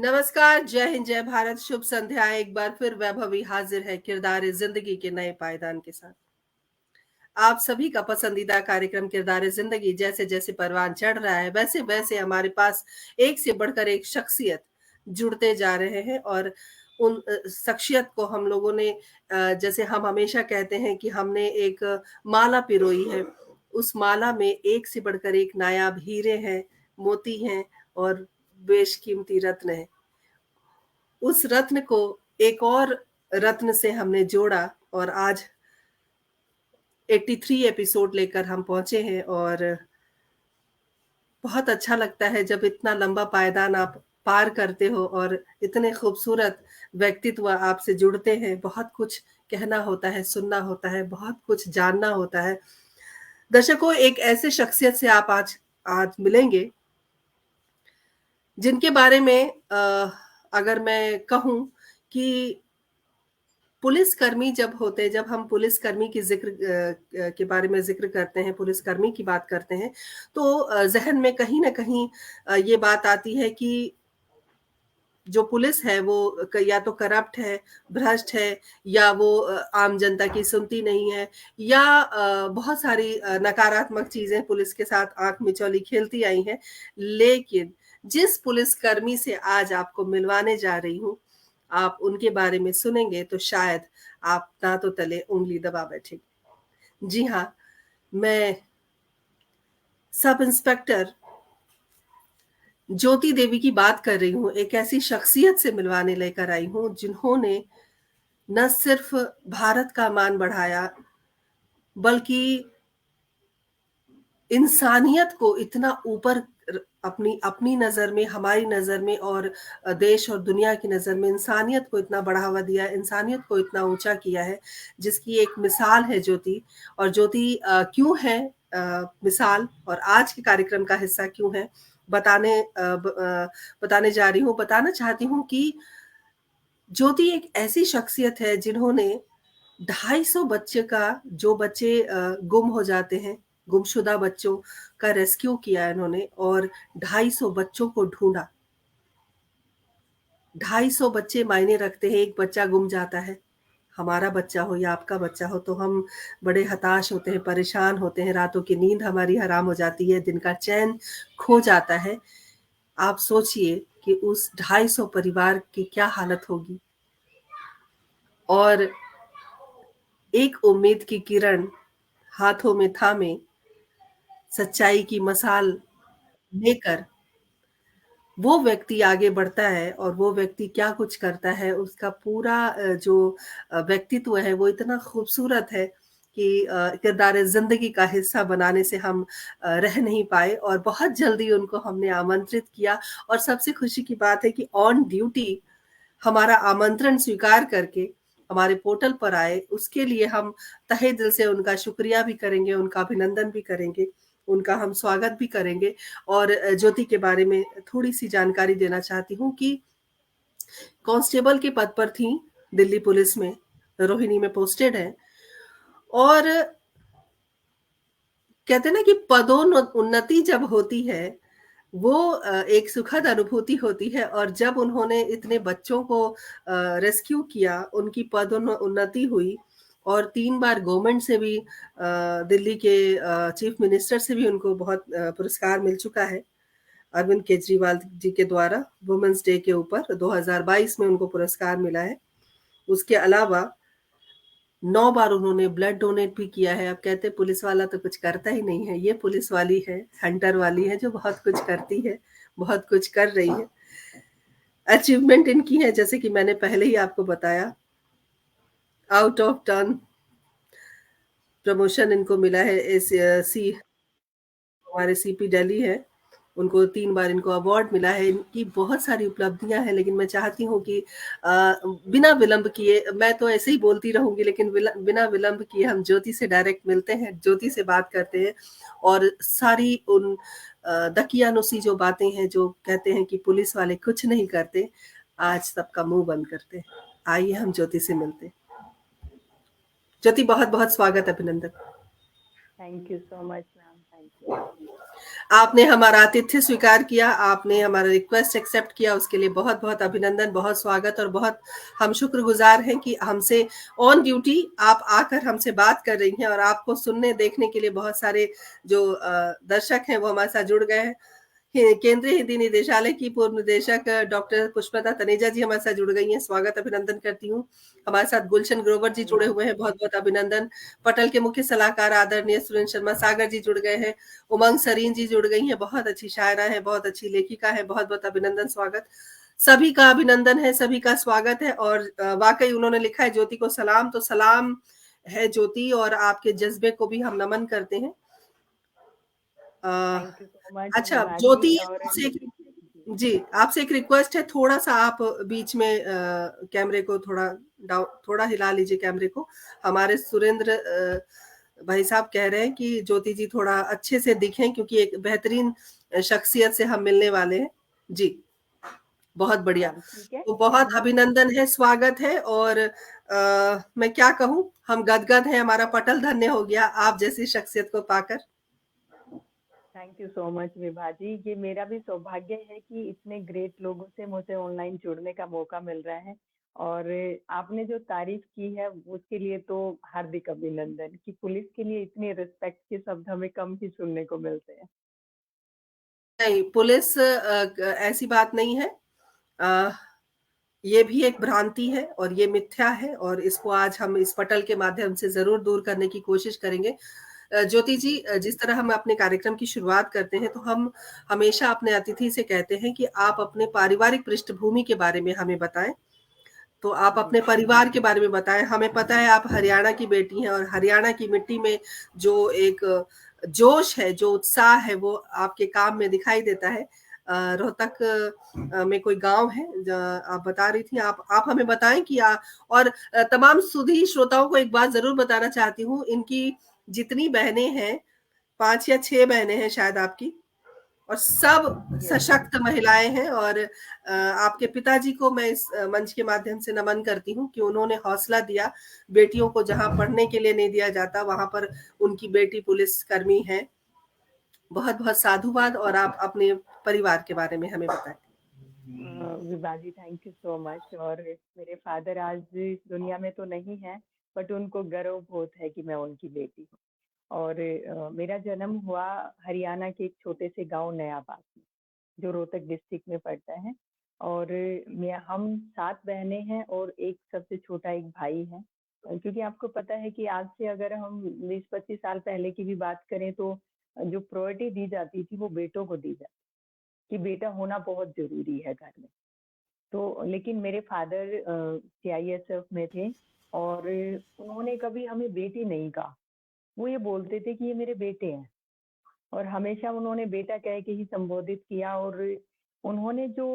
नमस्कार, जय हिंद, जय भारत, शुभ संध्या। एक बार फिर वैभवी हाजिर है किरदार जिंदगी के नए पायदान के साथ। आप सभी का पसंदीदा कार्यक्रम किरदार जिंदगी जैसे जैसे परवान चढ़ रहा है, वैसे वैसे हमारे पास एक से बढ़कर एक शख्सियत जुड़ते जा रहे हैं। और उन शख्सियत को हम लोगों ने जैसे हम हमेशा कहते हैं कि हमने एक माला पिरोई है। उस माला में एक से बढ़कर एक नायाब हीरे हैं, मोती हैं और बेशकीमती रत्न है। उस रत्न को एक और रत्न से हमने जोड़ा और आज 83 एपिसोड लेकर हम पहुंचे हैं। और बहुत अच्छा लगता है जब इतना लंबा पायदान आप पार करते हो और इतने खूबसूरत व्यक्तित्व आपसे जुड़ते हैं। बहुत कुछ कहना होता है, सुनना होता है, बहुत कुछ जानना होता है। दर्शकों, एक ऐसे शख्सियत से आप आज आज मिलेंगे जिनके बारे में अगर मैं कहूं कि पुलिसकर्मी जब होते हैं, जब हम पुलिसकर्मी की के बारे में ज़िक्र करते हैं, पुलिसकर्मी की बात करते हैं, तो ज़हन में कहीं न कहीं ये बात आती है कि जो पुलिस है वो या तो करप्ट है, भ्रष्ट है, या वो आम जनता की सुनती नहीं है, या बहुत सारी नकारात्मक चीज़ें पुलिस के साथ आँख मिचौली खेलती आई हैं। लेकिन जिस पुलिसकर्मी से आज आपको मिलवाने जा रही हूँ, आप उनके बारे में सुनेंगे तो शायद आप दाँतों तले उँगली दबा बैठेंगे। जी हाँ, मैं सब इंस्पेक्टर ज्योति देवी की बात कर रही हूँ। एक ऐसी शख्सियत से मिलवाने लेकर आई हूँ जिन्होंने न सिर्फ भारत का मान बढ़ाया, बल्कि इंसानियत को इतना ऊपर अपनी अपनी नज़र में, हमारी नज़र में और देश और दुनिया की नज़र में इंसानियत को इतना बढ़ावा दिया, इंसानियत को इतना ऊँचा किया है, जिसकी एक मिसाल है ज्योति। और ज्योति क्यों है मिसाल और आज के कार्यक्रम का हिस्सा क्यों है, बताने जा रही हूँ। बताना चाहती हूँ कि ज्योति एक ऐसी शख्सियत है जिन्होंने 250 बच्चे का जो बच्चे गुम हो जाते हैं, गुमशुदा बच्चों का रेस्क्यू किया इन्होंने और 250 बच्चों को ढूँढा। 250 बच्चे मायने रखते हैं, एक बच्चा गुम जाता है। हमारा बच्चा हो या आपका बच्चा हो तो हम बड़े हताश होते हैं, परेशान होते हैं, रातों की नींद हमारी हराम हो जाती है, दिन का चैन खो जाता है। आप सोचिए कि उस 250 परिवार की क्या हालत होगी। और एक उम्मीद की किरण हाथों में थामे, सच्चाई की मशाल लेकर वो व्यक्ति आगे बढ़ता है और वो व्यक्ति क्या कुछ करता है, उसका पूरा जो व्यक्तित्व है वो इतना खूबसूरत है कि किरदार ज़िंदगी का हिस्सा बनाने से हम रह नहीं पाए और बहुत जल्दी उनको हमने आमंत्रित किया। और सबसे खुशी की बात है कि ऑन ड्यूटी हमारा आमंत्रण स्वीकार करके हमारे पोर्टल पर आए, उसके लिए हम तहे दिल से उनका शुक्रिया भी करेंगे, उनका अभिनंदन भी करेंगे, उनका हम स्वागत भी करेंगे। और ज्योति के बारे में थोड़ी-सी जानकारी देना चाहती हूँ कि कांस्टेबल के पद पर थीं, दिल्ली पुलिस में, रोहिणी में पोस्टेड हैं। और कहते हैं ना कि उन्नति जब होती है, वो एक सुखद अनुभूति होती है। और जब उन्होंने इतने बच्चों को रेस्क्यू किया, उनकी उन्नति हुई और 3 बार गवर्नमेंट से भी दिल्ली के चीफ मिनिस्टर से भी उनको बहुत पुरस्कार मिल चुका है। अरविंद केजरीवाल जी के द्वारा वुमेन्स डे के ऊपर 2022 में उनको पुरस्कार मिला है। उसके अलावा 9 बार उन्होंने ब्लड डोनेट भी किया है। अब कहते हैं पुलिस वाला तो कुछ करता ही नहीं है, ये पुलिस वाली है, हंटर वाली है जो बहुत कुछ करती है, बहुत कुछ कर रही है। अचीवमेंट इनकी है जैसे कि मैंने पहले ही आपको बताया, आउट ऑफ टर्न प्रमोशन इनको मिला है। हमारे सीपी दिल्ली है, उनको 3 बार इनको अवार्ड मिला है। इनकी बहुत सारी उपलब्धियाँ हैं, लेकिन मैं चाहती हूँ कि बिना विलंब किए, मैं तो ऐसे ही बोलती रहूँगी लेकिन बिना विलंब किए हम ज्योति से डायरेक्ट मिलते हैं, ज्योति से बात करते हैं और सारी उन दकियानुसी जो बातें हैं, जो कहते हैं कि पुलिस वाले कुछ नहीं करते, आज सबका मुँह बंद करते हैं। आइए हम ज्योति से मिलते हैं। ज्योति, बहुत-बहुत स्वागत, अभिनंदन। Thank you so much ma'am, thank you. आपने हमारा आतिथ्य स्वीकार किया, आपने हमारा रिक्वेस्ट एक्सेप्ट किया, उसके लिए बहुत-बहुत अभिनंदन, बहुत स्वागत और बहुत हम शुक्रगुज़ार हैं कि हमसे ऑन ड्यूटी आप आकर हमसे बात कर रही हैं और आपको सुनने, देखने के लिए बहुत सारे जो दर्शक हैं, वो हमारे साथ जुड़ गए हैं। केंद्रीय हिंदी निदेशालय की पूर्व निदेशक डॉक्टर पुष्पलता तनेजा जी हमारे साथ जुड़ गई हैं, स्वागत अभिनंदन करती हूँ। हमारे साथ गुलशन ग्रोवर जी जुड़े हुए हैं, बहुत-बहुत अभिनंदन। पटल के मुख्य सलाहकार आदरणीय सुरेंद्र शर्मा सागर जी जुड़ गए हैं, उमंग सरीन जी जुड़ गई हैं, बहुत अच्छी शायरा हैं, बहुत अच्छी लेखिका हैं, बहुत-बहुत अभिनंदन, स्वागत। सभी का अभिनंदन है, सभी का स्वागत है और वाक़ई उन्होंने लिखा है ज्योति को सलाम, तो सलाम है ज्योति और आपके जज़्बे को भी हम नमन करते हैं। अ, थैंक यू सो मच अच्छा विभा जी। ज्योति और आपसे एक जी, आपसे एक रिक्वेस्ट है थोड़ा-सा आप बीच में कैमरे को थोड़ा हिला लीजिए कैमरे को। हमारे सुरेंद्र भाई साहब कह रहे हैं कि ज्योति जी थोड़ा अच्छे से दिखें क्योंकि एक बेहतरीन शख्सियत से हम मिलने वाले हैं। जी, बहुत बढ़िया। ठीक है। तो बहुत अभिनंदन है, स्वागत है और मैं क्या कहूँ, हम गदगद हैं, हमारा पटल धन्य हो गया आप जैसी शख्सियत को पाकर। Thank you so much Vibha ji. ये मेरा भी सौभाग्य है कि इतने ग्रेट लोगों से मुझे ऑनलाइन जुड़ने का मौका मिल रहा है। और आपने जो तारीफ की है उसके लिए तो हार्दिक अभिनंदन कि पुलिस के लिए इतने रिस्पेक्ट के शब्द हमें कम ही सुनने को मिलते हैं। नहीं, पुलिस ऐसी बात नहीं है। अ, ये भी एक भ्रांति है और ये मिथ्या है और इसको आज हम इस पटल के माध्यम से ज़रूर दूर करने की कोशिश करेंगे। ज्योति जी जिस तरह हम अपने कार्यक्रम की शुरुआत करते हैं, तो हम हमेशा अपने अतिथि से कहते हैं कि आप अपने पारिवारिक पृष्ठभूमि के बारे में हमें बताएँ। तो आप जी। अपने परिवार के बारे में बताएँ। हमें पता है आप हरियाणा की बेटी हैं और हरियाणा की मिट्टी में जो एक जोश है, जो उत्साह है, वो आपके काम में दिखाई देता है। रोहतक में कोई गाँव है ज आप बता रही थी, आप हमें बताएँ कि और तमाम सुधी श्रोताओं को एक बात ज़रूर बताना चाहती हूँ, इनकी जितनी बहनें हैं, 5 या 6 बहनें हैं शायद आपकी। और सब यस। सशक्त महिलाएँ हैं और आपके पिताजी को मैं इस मंच के माध्यम से नमन करती हूँ कि उन्होंने हौसला दिया, बेटियों को जहाँ पढ़ने के लिए नहीं दिया जाता, वहाँ पर उनकी बेटी पुलिसकर्मी है। बहुत-बहुत साधुवाद और आप अपने परिवार के बारे में हमें बताएँ। विभा जी थैंक यू सो मच। और मेरे फादर आज इस दुनिया में तो नहीं है, बट उनको गर्व बहुत है कि मैं उनकी बेटी हूँ। और मेरा जन्म हुआ हरियाणा के एक छोटे से गांव नयाबाद में, जो रोहतक डिस्ट्रिक्ट में पड़ता है। और मैं हम 7 बहनें हैं और एक सबसे छोटा एक भाई है। क्योंकि आपको पता है कि आज से अगर हम 20-25 साल पहले की भी बात करें तो जो प्रायोरिटी दी जाती थी वो बेटों को दी जाती, कि बेटा होना बहुत जरूरी है घर में। तो लेकिन मेरे फादर सीआईएसएफ में थे और उन्होंने कभी हमें बेटी नहीं कहा। वो ये बोलते थे कि ये मेरे बेटे हैं और हमेशा उन्होंने बेटा कह के ही संबोधित किया। और उन्होंने जो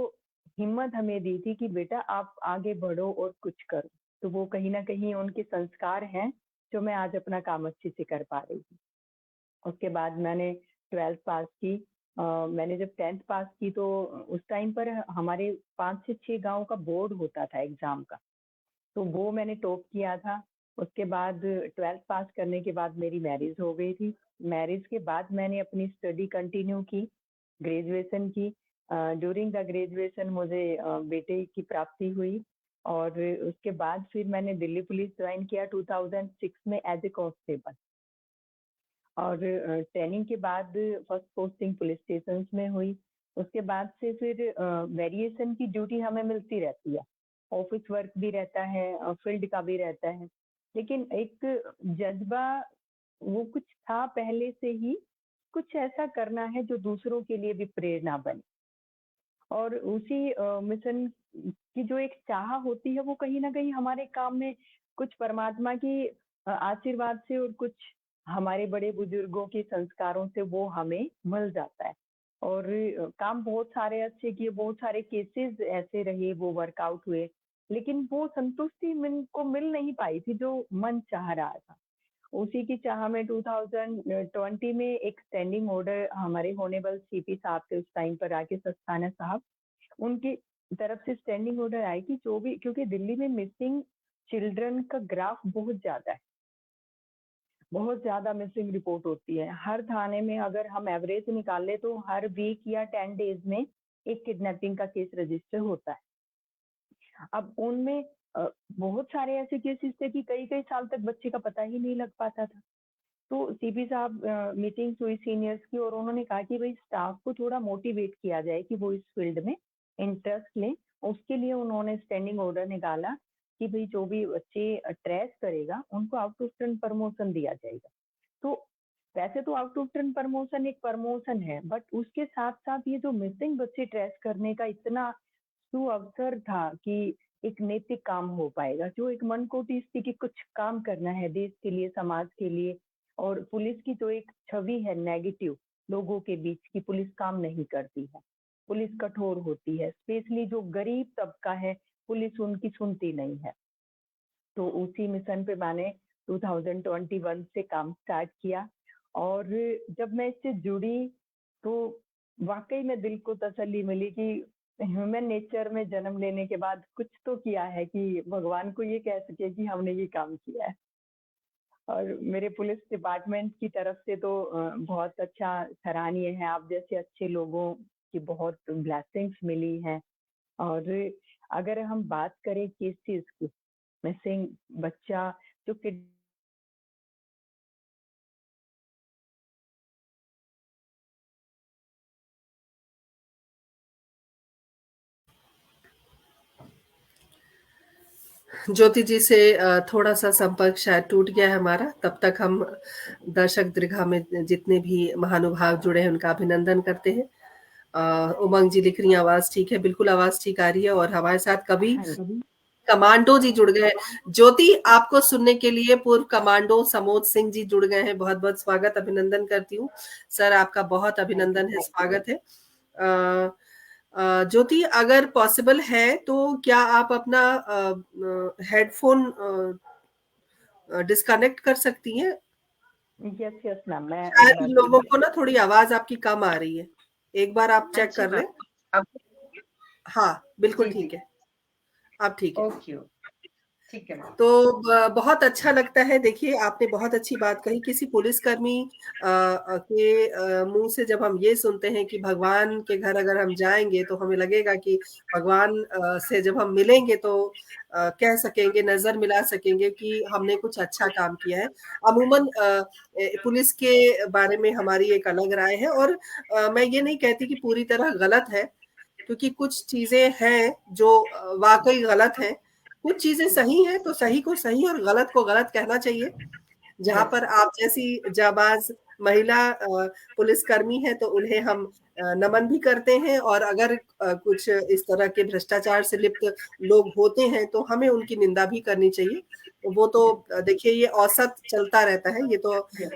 हिम्मत हमें दी थी कि बेटा आप आगे बढ़ो और कुछ करो, तो वो कहीं ना कहीं उनके संस्कार हैं जो मैं आज अपना काम अच्छे से कर पा रही हूँ। उसके बाद मैंने 12th पास की। मैंने जब 10th पास की तो उस टाइम पर हमारे 5 से 6 गांव का बोर्ड होता था एग्जाम का, तो वो मैंने टॉप किया था। उसके बाद 12th पास करने के बाद मेरी मैरिज हो गई थी। मैरिज के बाद मैंने अपनी स्टडी कंटिन्यू की, ग्रेजुएशन की। ड्यूरिंग द ग्रेजुएशन मुझे बेटे की प्राप्ति हुई और उसके बाद फिर मैंने दिल्ली पुलिस ज्वाइन किया 2006 में एज ए कांस्टेबल। और ट्रेनिंग के बाद फर्स्ट पोस्टिंग पुलिस स्टेशन में हुई। उसके बाद से फिर वेरिएशन की ड्यूटी हमें मिलती रहती है, ऑफिस वर्क भी रहता है, फील्ड का भी रहता है। लेकिन एक जज्बा वो कुछ था पहले से ही, कुछ ऐसा करना है जो दूसरों के लिए भी प्रेरणा बने। और उसी मिशन की जो एक चाह होती है वो कहीं ना कहीं हमारे काम में कुछ परमात्मा की आशीर्वाद से और कुछ हमारे बड़े बुजुर्गों के संस्कारों से वो हमें मिल जाता है। और काम बहुत सारे अच्छे किए, बहुत सारे केसेस ऐसे रहे वो वर्कआउट हुए, लेकिन वो संतुष्टि को मिल नहीं पाई थी जो मन चाह रहा था। उसी की चाह में 2020 में एक स्टैंडिंग ऑर्डर हमारे होनेबल सीपी साहब थे उस टाइम पर, राकेश अस्थाना साहब, उनकी तरफ से स्टैंडिंग ऑर्डर आई कि जो भी, क्योंकि दिल्ली में मिसिंग चिल्ड्रन का ग्राफ बहुत ज्यादा है बहुत ज़्यादा मिसिंग रिपोर्ट होती है। हर थाने में अगर हम एवरेज निकालें तो हर वीक या 10 डेज़ में एक किडनैपिंग का केस रजिस्टर होता है। अब उनमें बहुत सारे ऐसे केसेस थे कि कई-कई साल तक बच्चे का पता ही नहीं लग पाता था। तो सीपी साहब मीटिंग्स हुई सीनियर्स की और उन्होंने कहा कि भई स्टाफ को थोड़ा मोटिवेट किया जाए कि वो इस फील्ड में इंटरेस्ट लें। उसके लिए उन्होंने स्टैंडिंग ऑर्डर निकाला कि भई जो भी बच्चे ट्रेस करेगा, उनको आउट ऑफ टर्न प्रमोशन दिया जाएगा। तो वैसे तो आउट ऑफ टर्न प्रमोशन एक प्रमोशन है, बट उसके साथ-साथ ये जो मिसिंग बच्चे ट्रेस करने का इतना सुअवसर था कि एक नैतिक काम हो पाएगा, जो एक मन को टीस थी कि कुछ काम करना है देश के लिए, समाज के लिए। और पुलिस की जो एक छवि है नेगेटिव लोगों के बीच की, पुलिस काम नहीं करती है, पुलिस कठोर होती है, स्पेशली जो गरीब तबका है, पुलिस उनकी सुनती नहीं है। तो उसी मिशन पे मैंने 2021 से काम स्टार्ट किया और जब मैं इससे जुड़ी तो वाक़ई में दिल को तसल्ली मिली कि ह्यूमन नेचर में जन्म लेने के बाद कुछ तो किया है कि भगवान को ये कह सके कि हमने ये काम किया है। और मेरे पुलिस डिपार्टमेंट की तरफ से तो बहुत अच्छा सराहनीय है, आप जैसे अच्छे लोगों की बहुत ब्लेसिंग्स मिली हैं। और अगर हम बात करें केसेस की, मिसिंग बच्चा जो किड ज्योति जी से थोड़ा-सा संपर्क शायद टूट गया है हमारा, तब तक हम दर्शक दीर्घा में जितने भी महानुभाव जुड़े हैं, उनका अभिनंदन करते हैं। उमंग जी लिख रही हैं आवाज़ ठीक है, बिल्कुल आवाज़ ठीक आ रही है और हमारे साथ कभी हाँ जी। कमांडो जी जुड़ गए हैं। ज्योति आपको सुनने के लिए पूर्व कमांडो समोद सिंह जी जुड़ गए हैं, बहुत-बहुत स्वागत अभिनंदन करती हूँ। सर आपका बहुत थैंक यू अभिनंदन है, सो स्वागत है। ज्योति अगर पॉसिबल है तो क्या आप अपना हेडफ़ोन डिस्कनेक्ट कर सकती हैं? मच। यस, यस मैम, मैं शायद इन मैं लोगों को ना थोड़ी आवाज़ आपकी कम आ रही है। एक बार आप चेक अच्छा कर मैम, लें। अब हाँ, बिल्कुल जी, ठीक जी। है। अब ठीक है। ओके, ठीक है मैम। तो बहुत अच्छा लगता है देखिए आपने बहुत अच्छी बात कही किसी पुलिसकर्मी के मुंह से जब हम ये सुनते हैं कि भगवान के घर अगर हम जाएंगे तो हमें लगेगा कि भगवान से जब हम मिलेंगे तो कह सकेंगे नजर मिला सकेंगे कि हमने कुछ अच्छा काम किया है अमूमन पुलिस के बारे में हमारी एक अलग राय है और मैं ये नहीं कहती कि पूरी तरह गलत है क्योंकि कुछ चीजें हैं जो वाकई गलत हैं कुछ चीजें सही हैं तो सही को सही और गलत को गलत कहना चाहिए जहां यस, पर आप जैसी जाबाज महिला पुलिसकर्मी है तो उन्हें हम नमन भी करते हैं और अगर कुछ इस तरह के भ्रष्टाचार से लिप्त लोग होते हैं तो हमें उनकी निंदा भी करनी चाहिए वो तो यस, देखिए ये औसत चलता रहता है ये तो यस।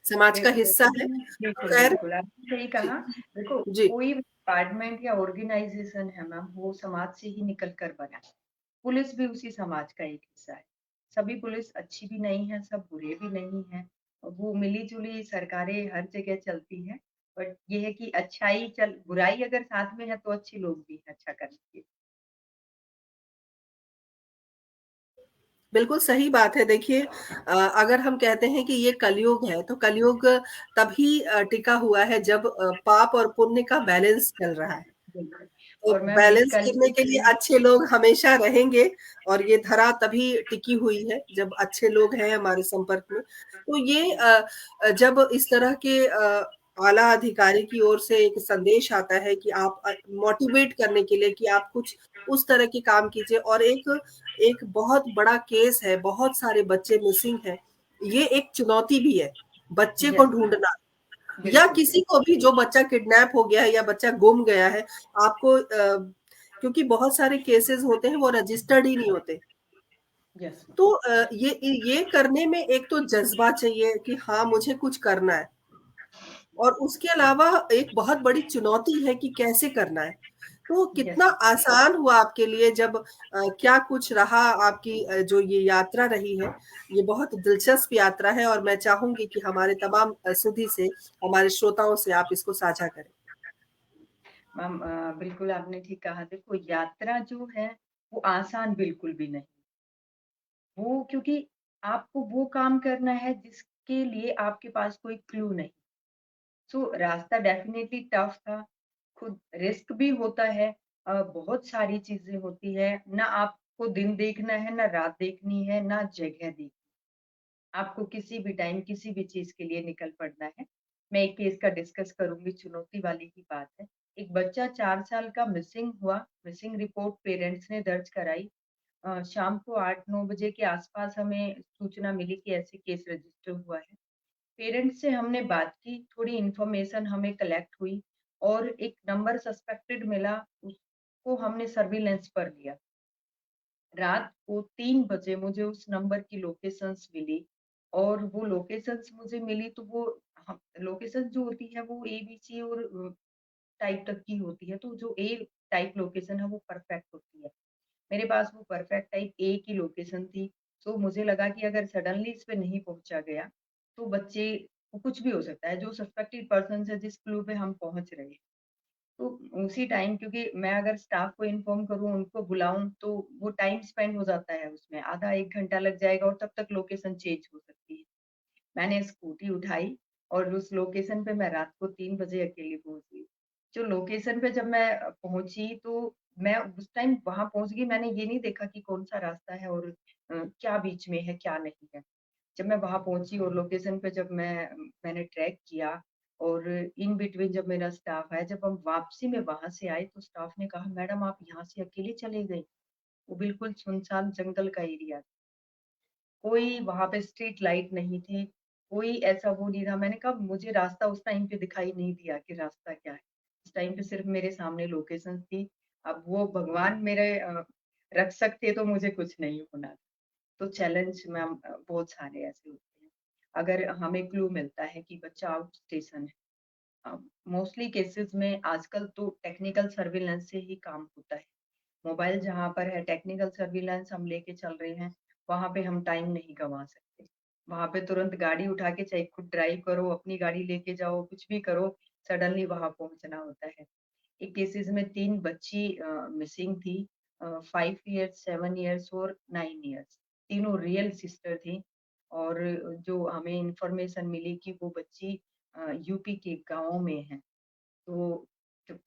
समाज का बिल्कुल, हिस्सा है बिल्कुल, खैर बिल्कुल, आपने सही जी कहा। देखो, जी कोई भी डिपार्टमेंट या ऑर्गेनाइज़ेशन है मैम, वो समाज से ही निकल कर बना है। पुलिस भी उसी समाज का एक हिस्सा है। सभी पुलिस अच्छी भी नहीं है, सब बुरे भी नहीं हैं। वो मिली-जुली सरकारें हर जगह चलती हैं, बट ये है कि अच्छाई चल बुराई अगर साथ में है, तो अच्छे लोग भी हैं अच्छा करने के। बिल्कुल सही बात है देखिए अगर हम कहते हैं कि ये कलयुग है तो कलयुग तभी टिका हुआ है जब पाप और पुण्य का बैलेंस चल रहा है बिल्कुल, तो और मैम इस बैलेंस करने कलयुग के लिए में अच्छे लोग हमेशा रहेंगे और ये धरा तभी टिकी हुई है जब अच्छे लोग हैं हमारे संपर्क में तो ये जब इस तरह के आला अधिकारी की ओर से एक संदेश आता है कि आप मोटिवेट करने के लिए कि आप कुछ उस तरह के काम कीजिए और एक एक बहुत बड़ा केस है बहुत सारे बच्चे मिसिंग हैं ये एक चुनौती भी है बच्चे को यस मैम, ढूंढना या बिल्कुल, किसी बिल्कुल। को भी जो बच्चा किडनैप हो गया है या बच्चा गुम गया है आपको क्योंकि बहुत सारे केसेस होते हैं वो रजिस्टर्ड ही नहीं होते यस मैम, तो ये करने में एक तो जज्बा चाहिए कि हाँ मुझे कुछ करना है और उसके अलावा एक बहुत बड़ी चुनौती है कि कैसे करना है तो कितना यस। आसान हुआ आपके लिए जब क्या कुछ रहा आपकी जो ये यात्रा रही है ये बहुत दिलचस्प यात्रा है और मैं चाहूंगी कि हमारे तमाम सुधी से हमारे श्रोताओं से आप इसको साझा करें मैम बिल्कुल आपने ठीक कहा। देखो यात्रा जो है वो आसान बिल्कुल भी नहीं। वो क्योंकि आपको वो काम करना है जिसके लिए आपके पास कोई क्लू नहीं। रास्ता डेफ़िनेटली टफ़ था, खुद रिस्क भी होता है, बहुत सारी चीज़ें होती हैं, ना आपको दिन देखना है, ना रात देखनी है, ना जगह देखनी। आपको किसी भी टाइम किसी भी चीज़ के लिए निकल पड़ना है। मैं एक केस का डिस्कस करूँगी, चुनौती वाली ही बात है। एक बच्चा 4 साल का मिसिंग हुआ, मिसिंग रिपोर्ट पेरेंट्स ने दर्ज कराई। शाम को 8-9 बजे के आस-पास हमें सूचना मिली कि ऐसे केस रजिस्टर हुआ है। पेरेंट्स से हमने बात की, थोड़ी इन्फॉर्मेशन हमें कलेक्ट हुई और एक नंबर सस्पेक्टेड मिला, उसको हमने सर्विलेंस पर लिया। रात को 3 बजे मुझे उस नंबर की लोकेशंस मिली और वो लोकेशंस मुझे मिली तो वो लोकेशन जो होती है वो एबीसी और टाइप तक की होती है, तो जो ए टाइप लोकेशन है वो परफेक्ट होती है। मेरे पास वो परफेक्ट टाइप ए की लोकेशन थी, तो मुझे लगा कि अगर सडनली इस पे नहीं पहुँचा गया, तो बच्चे को कुछ भी हो सकता है, जो सस्पेक्टेड पर्सन्स है जिस क्लू पे हम पहुँच रहे हैं। तो उसी टाइम क्योंकि मैं अगर स्टाफ को इन्फॉर्म करूँ, उनको बुलाऊँ, तो वो टाइम स्पेंड हो जाता है उसमें, आधा 1 घंटा लग जाएगा और तब तक लोकेशन चेंज हो सकती है। मैंने स्कूटी उठाई और उस लोकेशन पे मैं रात को 3 बजे अकेली पहुँच गई। जो लोकेशन पे जब मैं पहुँची तो मैं उस टाइम वहाँ पहुँच गई, मैंने ये नहीं देखा कि कौन-सा रास्ता है और क्या बीच में है, क्या नहीं है। जब मैं वहाँ पहुँची और लोकेशन पे जब मैंने ट्रैक किया और इन बिटवीन जब मेरा स्टाफ आया, जब हम वापसी में वहाँ से आए तो स्टाफ ने कहा, "मैडम आप यहाँ से अकेले चले गई?" वो बिल्कुल सुनसान जंगल का एरिया, कोई वहाँ पे स्ट्रीट लाइट नहीं थी, कोई ऐसा वो नहीं था। मैंने कहा मुझे रास्ता उस टाइम पे दिखाई नहीं दिया कि रास्ता क्या है। उस टाइम पे सिर्फ़ मेरे सामने लोकेशन थी। अब वो भगवान मेरे रक्षक थे तो मुझे कुछ नहीं होना। तो चैलेंज मैम बहुत सारे ऐसे होते हैं। अगर हमें क्लू मिलता है कि बच्चा आउट स्टेशन है, मोस्टली केसेज़ में आजकल तो टेक्निकल सर्विलेंस से ही काम होता है। मोबाइल जहाँ पर है, टेक्निकल सर्विलेंस हम लेके चल रहे हैं, वहाँ पे हम टाइम नहीं गँवा सकते। वहाँ पे तुरंत गाड़ी उठा के चाहे खुद ड्राइव करो, अपनी गाड़ी लेके जाओ, कुछ भी करो, सडनली वहाँ पहुँचना होता है। एक केसेज़ में 3 बच्ची मिसिंग थी, 5 इयर्स, 7 इयर्स और 9 इयर्स। तीनों रियल सिस्टर थी और जो हमें इन्फॉर्मेशन मिली कि वो बच्ची यूपी के गाँव में है। तो जब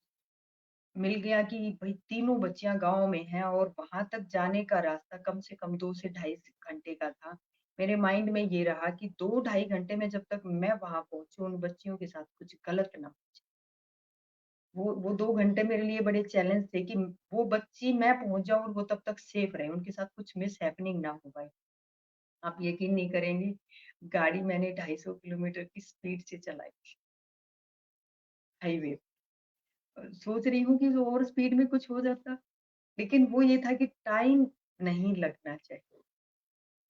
मिल गया कि भई तीनों बच्चियाँ गाँव में हैं और वहाँ तक जाने का रास्ता कम से कम 2 से ढाई घंटे का था। मेरे माइंड में ये रहा कि 2 ढाई घंटे में जब तक मैं वहाँ पहुँचूँ, उन बच्चियों के साथ कुछ गलत ना हो जाए। वो 2 घंटे मेरे लिए बड़े चैलेंज थे कि वो बच्ची मैं पहुँच जाऊँ और वो तब तक सेफ रहे, उनके साथ कुछ मिसहैपनिंग ना हो पाए। आप यकीन नहीं करेंगे, गाड़ी मैंने 250 किलोमीटर की स्पीड से चलाई हाईवे। सोच रही हूँ कि और स्पीड में कुछ हो जाता, लेकिन वो ये था कि टाइम नहीं लगना चाहिए,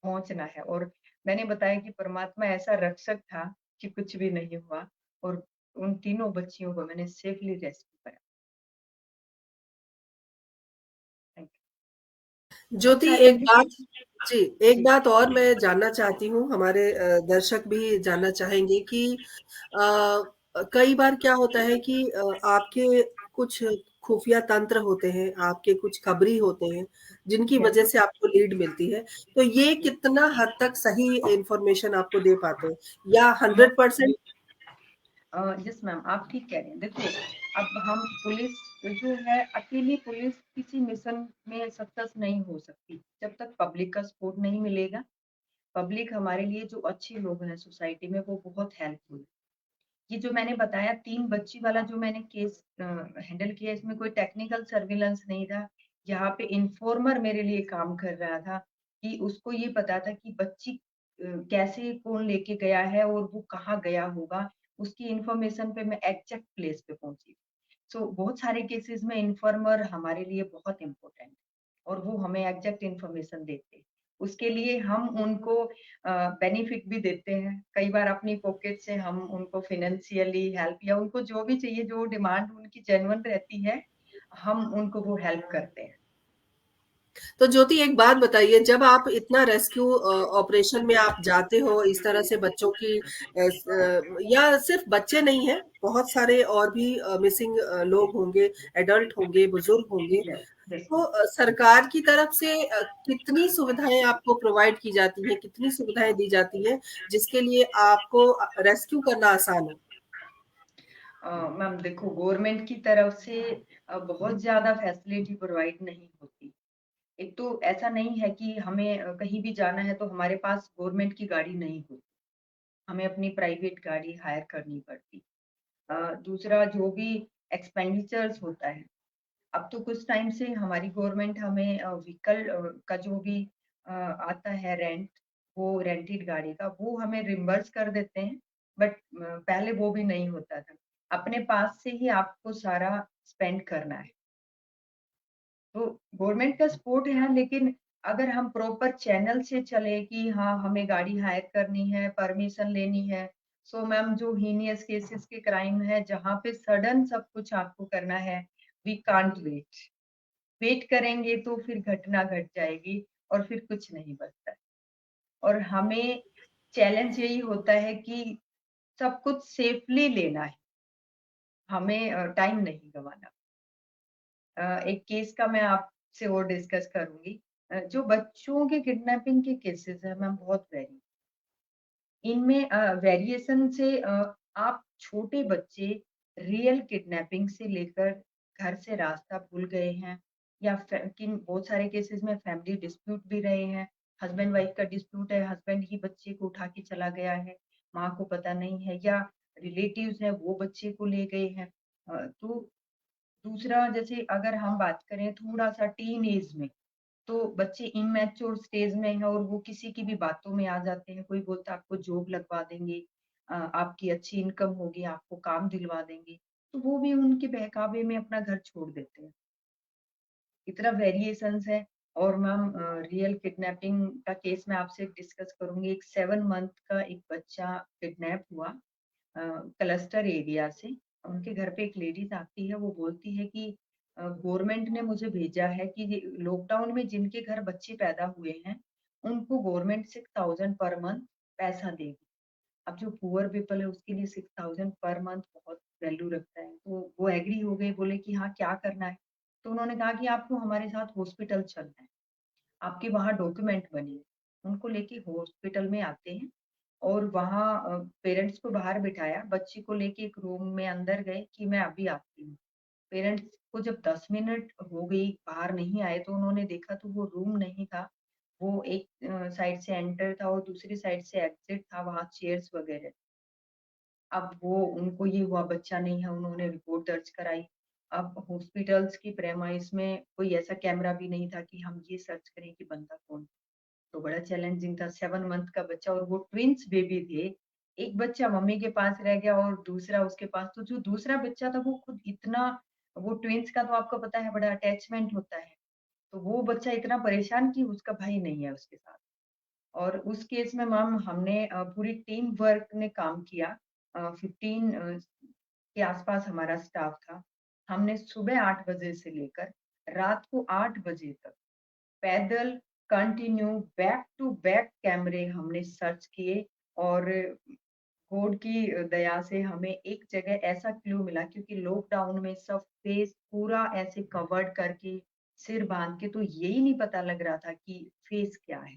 पहुँचना है और मैंने बताया कि परमात्मा ऐसा रक्षक था कि कुछ भी नहीं हुआ और उन तीनों बच्चियों को मैंने सेफली रेस्क्यू करा। Thank you. बहुत ज्योति एक चैलेंजेस बात जी, एक जी, बात और मैं जानना चाहती हूँ, हमारे दर्शक भी जानना चाहेंगे कि कई बार क्या होता है कि आपके कुछ खुफिया तंत्र होते हैं, आपके कुछ खबरी होते हैं, जिनकी यस, वजह से आपको लीड मिलती है। तो ये यस। कितना हद तक सही इन्फॉर्मेशन आपको दे पाते हैं? या मो 100% यस मैम, आप ठीक कह रहे हैं। देखिए, अब हम पुलिस जो है, अकेली पुलिस किसी मिशन में सक्सेस नहीं हो सकती, जब तक पब्लिक का सपोर्ट नहीं मिलेगा। पब्लिक हमारे लिए जो अच्छे लोग हैं सोसाइटी में, वो बहुत हेल्पफुल है। ये जो मैंने बताया 3 बच्ची वाला जो मैंने केस हैंडल किया, इसमें कोई टेक्निकल सर्विलेंस नहीं था। यहाँ पे इन्फॉर्मर मेरे लिए काम कर रहा था कि उसको ये पता था कि बच्ची कैसे कौन लेके गया है और वो कहाँ गया होगा। उसकी इन्फॉर्मेशन पे मैं एग्ज़ैक्ट प्लेस पे पहुँची। बहुत सारे केसेज़ में इन्फॉर्मर हमारे लिए बहुत इम्पोर्टेंट है और वो हमें एग्ज़ैक्ट इन्फॉर्मेशन देते हैं। उसके लिए हम उनको बेनिफिट भी देते हैं। कई बार अपनी पॉकेट से हम उनको फाइनेंशियली हेल्प या उनको जो भी चाहिए, जो डिमांड उनकी जेन्युइन रहती है, हम उनको वो हेल्प करते हैं। तो ज्योति एक बात बताइए, जब आप इतना रेस्क्यू ऑपरेशन में आप जाते हो, इस तरह से बच्चों की या सिर्फ बच्चे नहीं हैं, बहुत सारे और भी मिसिंग लोग होंगे, एडल्ट होंगे, बुजुर्ग होंगे, यस, यस तो मैम। सरकार की तरफ से कितनी सुविधाएं आपको प्रोवाइड की जाती हैं, कितनी सुविधाएं दी जाती हैं जिसके लिए आपको रेस्क्यू करना आसान हो? मैम देखो, गवर्नमेंट की तरफ से बहुत ज़्यादा फैसिलिटी प्रोवाइड नहीं होती। एक तो ऐसा नहीं है कि हमें कहीं भी जाना है तो हमारे पास गवर्नमेंट की गाड़ी नहीं होती, हमें अपनी प्राइवेट गाड़ी हायर करनी पड़ती। दूसरा जो भी एक्सपेंडिचर्स होता है, अब तो कुछ टाइम से हमारी गवर्नमेंट हमें व्हीकल का जो भी आता है रेंट, वो रेंटेड गाड़ी का वो हमें रिम्बर्स कर देते हैं। बट पहले वो भी नहीं होता था। अपने पास से ही आपको सारा स्पेंड करना है। तो गवर्नमेंट का सपोर्ट है, लेकिन अगर हम प्रॉपर चैनल से चले कि हाँ, हमें गाड़ी हायर करनी है, परमिशन लेनी है, सो मैम जो हीनियस केसेस के क्राइम है, जहाँ पे सडन सब कुछ आपको करना है, वी कांट वेट। वेट करेंगे तो फिर घटना घट जाएगी और फिर कुछ नहीं बचता है। और हमें चैलेंज यही होता है कि सब कुछ सेफली लेना है, हमें टाइम नहीं गँवाना। एक केस का मैं आपसे और डिस्कस करूँगी। जो बच्चों के किडनैपिंग के केसेस हैं मैम, बहुत वेरी इनमें वेरिएशन से आप छोटे बच्चे रियल किडनैपिंग से लेकर घर से रास्ता भूल गए हैं, या किन बहुत सारे केसेस में फैमिली डिस्प्यूट भी रहे हैं। हस्बैंड वाइफ का डिस्प्यूट है, हस्बैंड ही बच्चे को उठा के चला गया है, माँ को पता नहीं है, या रिलेटिव्स हैं वो बच्चे को ले गए हैं। तो दूसरा, जैसे अगर हम बात करें थोड़ा-सा टीन एज में, तो बच्चे इमैच्योर स्टेज में हैं और वो किसी की भी बातों में आ जाते हैं। कोई बोलता है आपको जॉब लगवा देंगे, आपकी अच्छी इनकम होगी, आपको काम दिलवा देंगे, तो वो भी उनके बहकावे में अपना घर छोड़ देते हैं। इतना वेरिएशंस है। और मैम रियल किडनैपिंग का केस मैं आपसे डिस्कस करूँगी। एक 7 मंथ का एक बच्चा किडनैप हुआ क्लस्टर एरिया से। उनके घर पे एक लेडीज़ आती है, वो बोलती है कि गवर्नमेंट ने मुझे भेजा है कि ये लॉकडाउन में जिनके घर बच्चे पैदा हुए हैं, उनको गवर्नमेंट 6000 पर मंथ पैसा देगी। अब जो पुअर पीपल है उसके लिए 6000 पर मंथ बहुत वैल्यू रखता है। तो वो एग्री हो गए, बोले कि हाँ, क्या करना है? तो उन्होंने कहा कि आपको हमारे साथ हॉस्पिटल चलना है, आपके वहाँ डॉक्यूमेंट बनेंगे। उनको लेके हॉस्पिटल में आते हैं और वहाँ पेरेंट्स को बाहर बिठाया, बच्ची को लेके एक रूम में अंदर गए कि मैं अभी आती हूँ। पेरेंट्स को जब 10 मिनट हो गई, बाहर नहीं आए, तो उन्होंने देखा तो वो रूम नहीं था। वो एक साइड से एंटर था और दूसरी साइड से एग्ज़िट था, वहाँ चेयर्स वगैरह। अब वो उनको ये हुआ बच्चा नहीं है, उन्होंने रिपोर्ट दर्ज कराई। अब हॉस्पिटल्स की प्रेमाइस में कोई ऐसा कैमरा भी नहीं था कि हम ये सर्च करें कि बंदा कौन है। तो बड़ा चैलेंजिंग था। 7 मंथ का बच्चा और वो ट्विन्स बेबी थे। एक बच्चा मम्मी के पास रह गया और दूसरा उसके पास। तो जो दूसरा बच्चा था वो खुद इतना, वो ट्विन्स का तो आपको पता है बड़ा अटैचमेंट होता है। तो वो बच्चा इतना परेशान कि उसका भाई नहीं है उसके साथ। और उस केस में मैम हमने पूरी टीम वर्क ने काम किया। 15 के आसपास हमारा स्टाफ था। हमने सुबह 8 बजे से लेकर रात को 8 बजे तक पैदल कंटिन्यू बैक टू बैक कैमरे हमने सर्च किए। और गॉड की दया से हमें एक जगह ऐसा क्लू मिला, क्योंकि लॉकडाउन में सब फेस पूरा ऐसे कवर्ड करके सिर बांध के, तो यही नहीं पता लग रहा था कि फेस क्या है।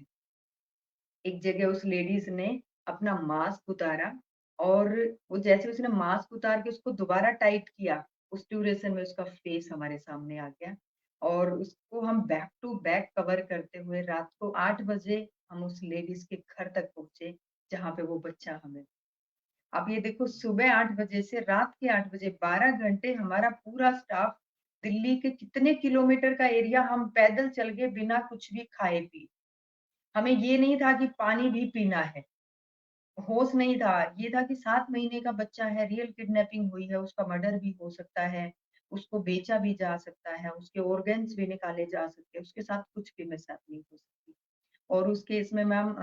एक जगह उस लेडीज ने अपना मास्क उतारा और वो जैसे उसने मास्क उतार के उसको दोबारा टाइट किया, उस ड्यूरेशन में उसका फेस हमारे सामने आ गया। और उसको हम बैक टू बैक कवर करते हुए रात को 8 बजे हम उस लेडीज के घर तक पहुंचे, जहाँ पे वो बच्चा हमें। अब ये देखो, सुबह 8 बजे से रात के 8 बजे 12 घंटे हमारा पूरा स्टाफ, दिल्ली के कितने किलोमीटर का एरिया हम पैदल चल गए बिना कुछ भी खाए पिए। हमें ये नहीं था कि पानी भी पीना है, होश नहीं था। ये था कि 7 महीने का बच्चा है, रियल किडनैपिंग हुई है, उसका मर्डर भी हो सकता है, उसको बेचा भी जा सकता है, उसके ऑर्गन्स भी निकाले जा सकते हैं, उसके साथ कुछ भी मिसहैपनिंग हो सकती है। और उस केस में मैम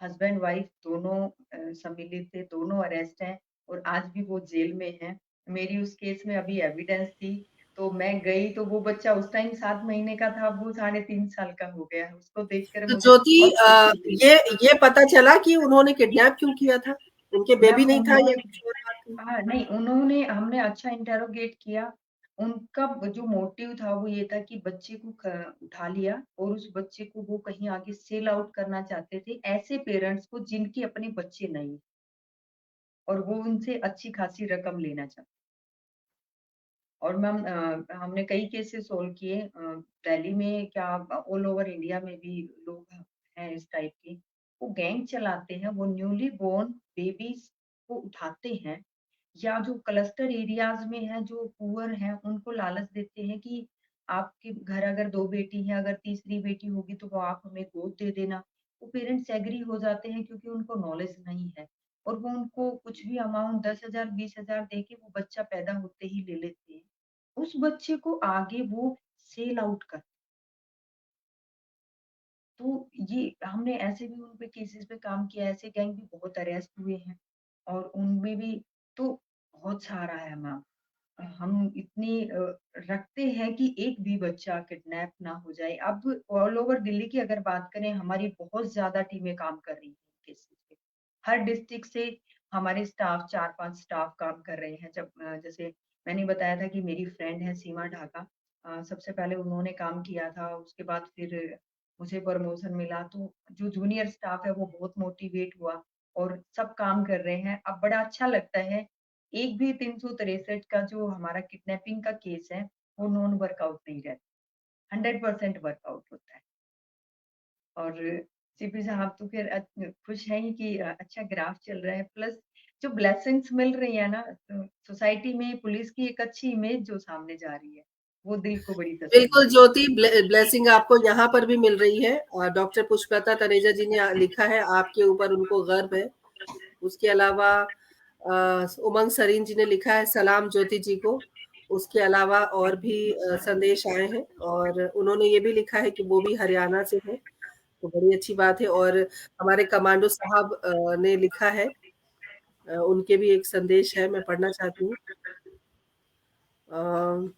हस्बैंड वाइफ दोनों सम्मिलित थे, दोनों अरेस्ट हैं और आज भी वो जेल में हैं। मेरी उस केस में अभी एविडेंस थी, तो मैं गई तो वो बच्चा उस टाइम 7 महीने का था, वो 3.5 साल का हो गया है। उसको देखकर तो मुझे ज्योति, बहुत खुशी हुई। ये पता चला कि उन्होंने किडनैप क्यों किया था? उनके मैम बेबी नहीं था या उन्होंने कुछ और बात थी? हाँ, नहीं, उन्होंने हमने अच्छा इंटेरोगेट किया। उनका जो मोटिव था वो ये था कि बच्चे को उठा लिया और उस बच्चे को वो कहीं आगे सेल आउट करना चाहते थे, ऐसे पेरेंट्स को जिनके अपने बच्चे नहीं और वो उनसे अच्छी खासी रकम लेना चाहते। और मैम हमने कई केसेस सोल्व किए, दिल्ली में क्या ऑल ओवर इंडिया में भी लोग हैं इस टाइप के। वो गैंग चलाते हैं, वो न्यूली बोर्न बेबीज को उठाते हैं या जो क्लस्टर एरियाज में है, जो पुअर हैं, उनको लालच देते हैं कि आपके घर अगर 2 बेटी हैं, अगर तीसरी बेटी होगी तो वो आप हमें गोद दे देना। वो पेरेंट्स एग्री हो जाते हैं क्योंकि उनको नॉलेज नहीं है और वो उनको कुछ भी अमाउंट 10,000 20,000 दे के वो बच्चा पैदा होते ही ले लेते हैं। उस बच्चे को आगे वो सेल आउट कर। तो ये हमने ऐसे भी उन पे केसेस पे काम किया, ऐसे गैंग भी बहुत अरेस्ट हुए हैं और उनमें भी तो बहुत सारा है मैम। हम इतनी रखते हैं कि एक भी बच्चा किडनैप ना हो जाए। अब ऑल ओवर दिल्ली की अगर बात करें, हमारी बहुत ज़्यादा टीमें काम कर रही हैं केसेस पे। हर डिस्ट्रिक्ट से हमारे स्टाफ 4-5 स्टाफ काम कर रहे हैं। जब जैसे मैंने बताया था कि मेरी फ्रेंड है सीमा ढाका, सबसे पहले उन्होंने काम किया था, उसके बाद फिर मुझे प्रमोशन मिला, तो जो जूनियर स्टाफ है वो बहुत मोटिवेट हुआ और सब काम कर रहे हैं। अब बड़ा अच्छा लगता है, एक भी 363 का जो हमारा किडनैपिंग का केस है, वो नॉन वर्कआउट नहीं रहता, 100% वर्कआउट होता है। और सीपी साहब तो फिर खुश हैं ही कि अच्छा ग्राफ चल रहा है, प्लस जो ब्लेसिंग्स मिल रही है ना, सोसाइटी में पुलिस की एक अच्छी इमेज जो सामने जा रही है, वो दिल को बड़ी तसल्ली बिल्कुल देती ज्योति, ब्लेसिंग आपको यहाँ पर भी मिल रही है। और डॉक्टर पुष्पलता तनेजा जी ने लिखा है आपके ऊपर उनको गर्व है। उसके अलावा उमंग सरीन जी ने लिखा है सलाम ज्योति जी को। उसके अलावा और भी संदेश आए हैं और उन्होंने ये भी लिखा है कि वो भी हरियाणा से है, तो बड़ी अच्छी बात है। और हमारे कमांडो साहब ने लिखा है, उनके भी एक संदेश है, मैं पढ़ना चाहती हूँ। अ,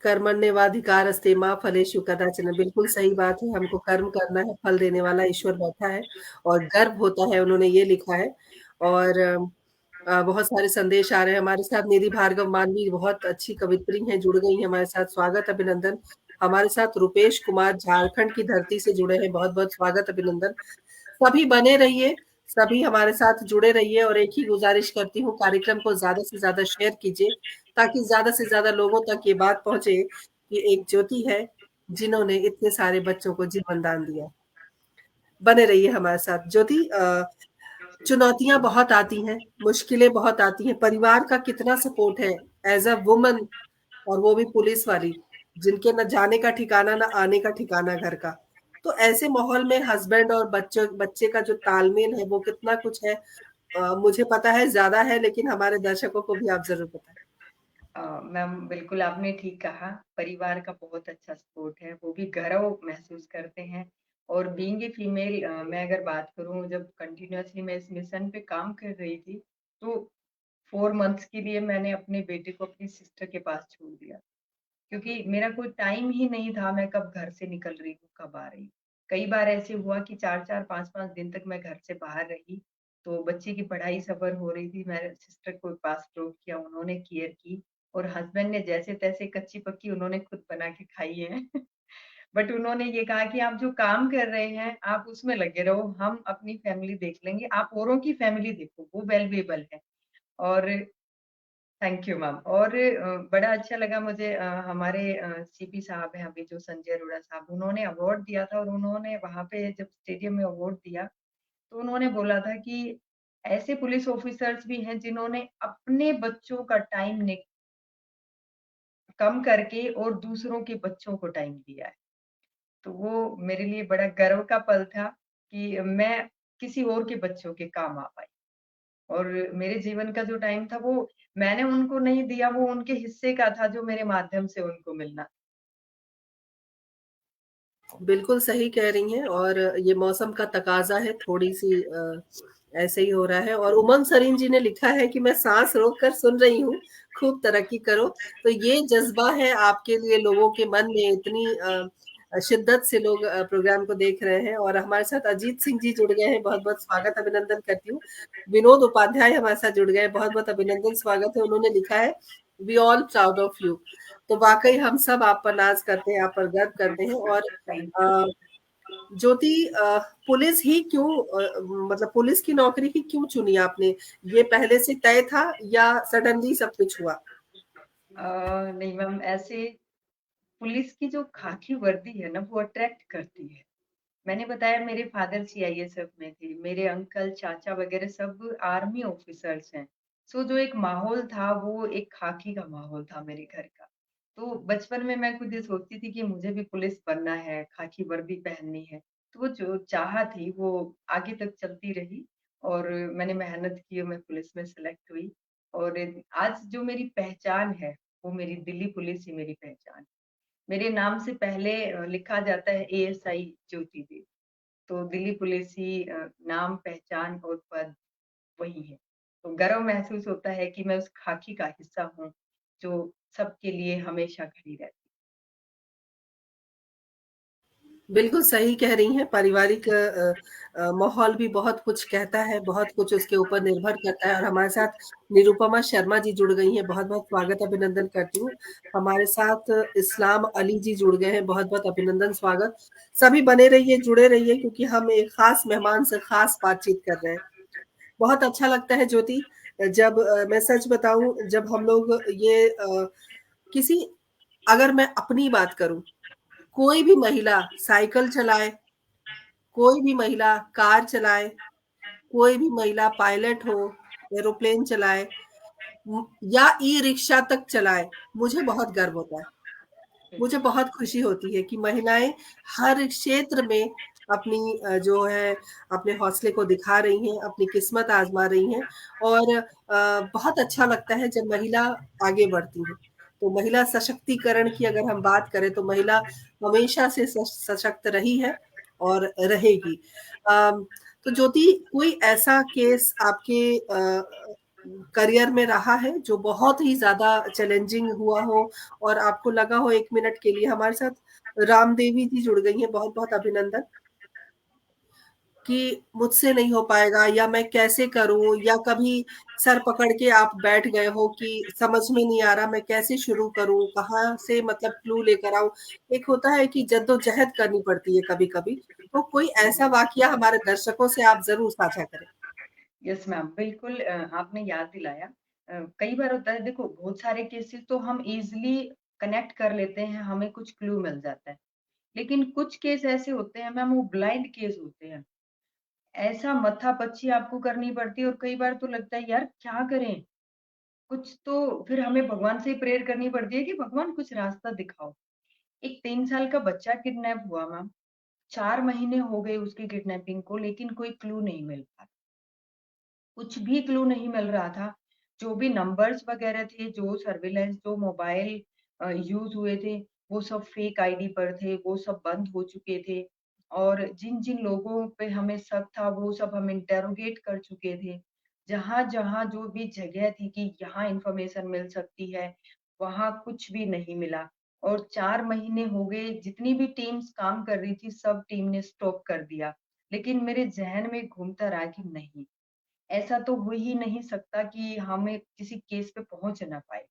कर्मण्येवाधिकारस्ते मा फलेषु कदाचन। बिल्कुल सही बात है, हमको कर्म करना है, फल देने वाला ईश्वर बैठा है और गर्व होता है, उन्होंने ये लिखा है। और बहुत सारे संदेश आ रहे हैं हमारे साथ। निधि भार्गव मानवी बहुत अच्छी कवित्री हैं, जुड़ गई हैं हमारे साथ, स्वागत अभिनंदन। हमारे साथ रुपेश कुमार झारखंड की धरती से जुड़े हैं, बहुत बहुत स्वागत अभिनंदन। सभी बने रहिए, सभी हमारे साथ जुड़े रहिए और एक ही गुजारिश करती हूँ, कार्यक्रम को ज्यादा से ज्यादा शेयर कीजिए ताकि ज्यादा से ज्यादा लोगों तक ये बात पहुंचे कि एक ज्योति है जिन्होंने इतने सारे बच्चों को जीवन दान दिया। बने रहिए हमारे साथ ज्योति। चुनौतियां बहुत आती हैं, मुश्किलें बहुत आती हैं, परिवार का कितना सपोर्ट है एज अ वुमन, और वो भी पुलिस वाली, जिनके न जाने का ठिकाना न आने का ठिकाना घर का। तो ऐसे माहौल में हस्बैंड और बच्चे बच्चे का जो तालमेल है वो कितना कुछ है, मुझे पता है ज्यादा है, लेकिन हमारे दर्शकों को भी आप जरूर बताएं। मैम बिल्कुल आपने ठीक कहा, परिवार का बहुत अच्छा सपोर्ट है, वो भी गर्व महसूस करते हैं। और बीइंग ए फीमेल, मैं अगर बात करूँ, जब कंटिन्यूअसली मैं इस मिशन पे काम कर रही थी, तो 4 मंथ्स के लिए मैंने अपने बेटे को अपनी सिस्टर के पास छोड़ दिया। क्योंकि मेरा कोई टाइम ही नहीं था, मैं कब घर से निकल रही हूँ, कब आ रही हूँ। कई बार ऐसे हुआ कि 4-4 5-5 दिन तक मैं घर से बाहर रही, तो बच्चे की पढ़ाई सफ़र हो रही थी, मैंने सिस्टर को पास ड्रॉप किया, उन्होंने केयर की और हस्बैंड ने जैसे-तैसे कच्ची-पक्की उन्होंने खुद बना के खाई है। बट उन्होंने ये कहा कि आप जो काम कर रहे हैं, आप उसमें लगे रहो, हम अपनी फैमिली देख लेंगे, आप औरों की फैमिली देखो, वो वैल्युएबल है। और थैंक यू मैम। और बड़ा अच्छा लगा मुझे, हमारे सीपी साहब हैं अभी जो संजय अरोड़ा साहब, उन्होंने अवार्ड दिया था और उन्होंने वहाँ पे जब स्टेडियम में अवार्ड दिया, तो उन्होंने बोला था कि ऐसे पुलिस ऑफिसर्स भी हैं जिन्होंने अपने बच्चों का टाइम कम करके और दूसरों के बच्चों को टाइम दिया है। तो वो मेरे लिए बड़ा गर्व का पल था कि मैं किसी और के बच्चों के काम आ पाई। और मेरे जीवन का जो टाइम था वो मैंने उनको नहीं दिया, वो उनके हिस्से का था जो मेरे माध्यम से उनको मिलना। बिल्कुल सही कह रही हैं, और ये मौसम का तकाजा है, थोड़ी सी ऐसे ही हो रहा है। और उमंग सरीन जी ने लिखा है कि मैं सांस रोक कर सुन रही हूँ, खूब तरक्की करो। तो ये जज्बा है आपके लिए, लोगों के मन में इतनी शिद्दत से लोग प्रोग्राम को देख रहे हैं और हमारे साथ अजीत सिंह जी जुड़ गए हैं, बहुत-बहुत स्वागत अभिनंदन करती हूँ। विनोद उपाध्याय हमारे साथ जुड़ गए हैं, बहुत-बहुत अभिनंदन स्वागत है। उन्होंने लिखा है we all proud of you. तो वाक़ई हम सब आप पर नाज़ करते हैं, आप पर गर्व करते हैं और थैंक यू। अ, ज्योति पुलिस ही क्यों मतलब पुलिस की नौकरी ही क्यों चुनी आपने? ये पहले से तय था या सडनली सब कुछ हुआ? नहीं मैम, ऐसे पुलिस की जो खाकी वर्दी है ना, वो अट्रैक्ट करती है। मैंने बताया मेरे फादर सीआईएसएफ में थे, मेरे अंकल, चाचा वगैरह सब आर्मी ऑफिसर्स हैं। सो जो एक माहौल था वो एक खाकी का माहौल था मेरे घर का। तो बचपन में मैं खुद ये सोचती थी कि मुझे भी पुलिस बनना है, खाकी वर्दी पहननी है। तो वो जो चाह थी वो आगे तक चलती रही और मैंने मेहनत की और मैं पुलिस में सेलेक्ट हुई। और आज जो मेरी पहचान है, वो मेरी दिल्ली पुलिस ही मेरी पहचान। मेरे नाम से पहले लिखा जाता है एएसआई ज्योति देव। तो दिल्ली पुलिस ही नाम, पहचान और पद वही है। तो गर्व महसूस होता है कि मैं उस खाकी का हिस्सा हूँ, जो सबके लिए हमेशा खड़ी रहती बिल्कुल सही कह रही हैं, पारिवारिक माहौल भी बहुत कुछ कहता है, बहुत कुछ उसके ऊपर निर्भर करता है और हमारे साथ निरुपमा शर्मा जी जुड़ गई हैं, बहुत-बहुत स्वागत अभिनंदन करती हूँ। हमारे साथ इस्लाम अली जी जुड़ गए हैं, बहुत-बहुत अभिनंदन, स्वागत। सभी बने रहिए, जुड़े रहिए क्योंकि हम एक खास मेहमान से खास बातचीत कर रहे हैं। बहुत अच्छा लगता है ज्योति, जब मैं सच बताऊँ जब हम लोग ये किसी अगर मैं अपनी बात करूँ, कोई भी महिला साइकिल चलाए, कोई भी महिला कार चलाए, कोई भी महिला पायलट हो, एरोप्लेन चलाए या ई-रिक्शा तक चलाए, मुझे बहुत गर्व होता है। है। मुझे बहुत खुशी होती है कि महिलाएँ हर क्षेत्र में अपनी जो है अपने हौसले को दिखा रही हैं, अपनी किस्मत आज़मा रही हैं और बहुत अच्छा लगता है जब महिला आगे बढ़ती हैं। तो महिला सशक्तिकरण की अगर हम बात करें तो महिला हमेशा से सशक्त रही है और रहेगी। अम, तो ज्योति कोई ऐसा केस आपके करियर में रहा है जो बहुत ही ज़्यादा चैलेंजिंग हुआ हो और आपको लगा हो 1 मिनट के लिए हमारे साथ रामदेवी जी जुड़ गई हैं, बहुत-बहुत अभिनंदन, कि मुझसे नहीं हो पाएगा या मैं कैसे करूँ या कभी सर पकड़ के आप बैठ गए हो कि समझ में नहीं आ रहा मैं कैसे शुरू करूँ, कहाँ से मतलब क्लू लेकर आऊँ? एक होता है कि जद्दोजहद करनी पड़ती है कभी-कभी, तो कोई ऐसा वाक़या हमारे दर्शकों से आप ज़रूर साझा करें। यस मैम, बिल्कुल आपने याद दिलाया। कई बार होता है देखो बहुत सारे केसेस तो हम इज़िली कनेक्ट कर लेते हैं, हमें कुछ क्लू मिल जाता है। लेकिन कुछ केस ऐसे होते हैं मैम वो ब्लाइंड केस होते हैं। ऐसा मत्थापच्ची आपको करनी पड़ती है और कई बार तो लगता है यार क्या करें? कुछ तो फिर हमें भगवान से ही प्रेयर करनी पड़ती है कि भगवान कुछ रास्ता दिखाओ। एक 3 साल का बच्चा किडनैप हुआ मैम, 4 महीने हो गए उसकी किडनैपिंग को लेकिन कोई क्लू नहीं मिल पा कुछ भी क्लू नहीं मिल रहा था। जो भी नंबर्स वगैरह थे, जो सर्विलेंस, जो मोबाइल यूज़ हुए थे, वो सब फेक आईडी पर थे, वो सब बंद हो चुके थे और जिन-जिन लोगों पे हमें शक था, वो सब हम इंटेरोगेट कर चुके थे। जहाँ-जहाँ जो भी जगह थी कि यहाँ इन्फॉर्मेशन मिल सकती है, वहाँ कुछ भी नहीं मिला और 4 महीने हो गए, जितनी भी टीम्स काम कर रही थी, सब टीम ने स्टॉप कर दिया। लेकिन मेरे ज़हन में घूमता रहा कि नहीं, ऐसा तो हो ही नहीं सकता कि हमें किसी केस पे पहुँच ना पाए,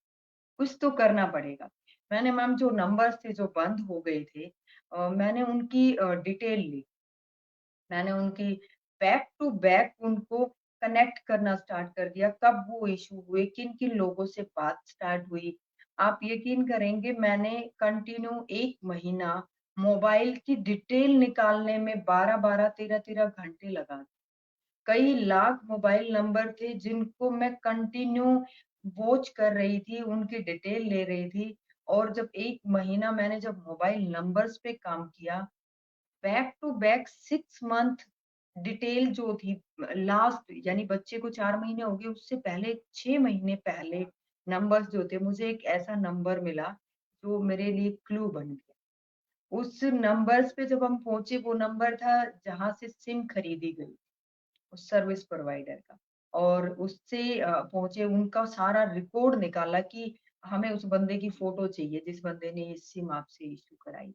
कुछ तो करना पड़ेगा। मैंने मैम जो नंबर्स थे जो बंद हो गए थे मैंने उनकी डिटेल ली। मैंने उनकी बैक टू बैक उनको कनेक्ट करना स्टार्ट कर दिया, कब वो इश्यू हुए, किन-किन लोगों से बात स्टार्ट हुई। आप यकीन करेंगे मैंने कंटिन्यू 1 महीना मोबाइल की डिटेल निकालने में 12-12, 13-13 घंटे लगा कई लाख मोबाइल नंबर थे जिनको मैं कंटिन्यू वॉच कर रही थी, उनकी डिटेल ले रही थी और जब 1 महीना मैंने जब मोबाइल नंबर्स पे काम किया, back to back 6 month detail जो थी लास्ट यानी बच्चे को 4 महीने हो गए, उससे पहले 6 महीने पहले नंबर्स जो थे, मुझे एक ऐसा नंबर मिला, जो मेरे लिए क्लू बन गया। उस नंबर्स पे जब हम पहुँचे, वो नंबर था जहाँ से सिम खरीदी गई। उस सर्विस प्रोवाइडर का और उससे पहुँचे उनका सारा रिकॉर्ड निकाला कि हमें उस बंदे की फ़ोटो चाहिए जिस बंदे ने ये सिम आपसे इश्यू कराई।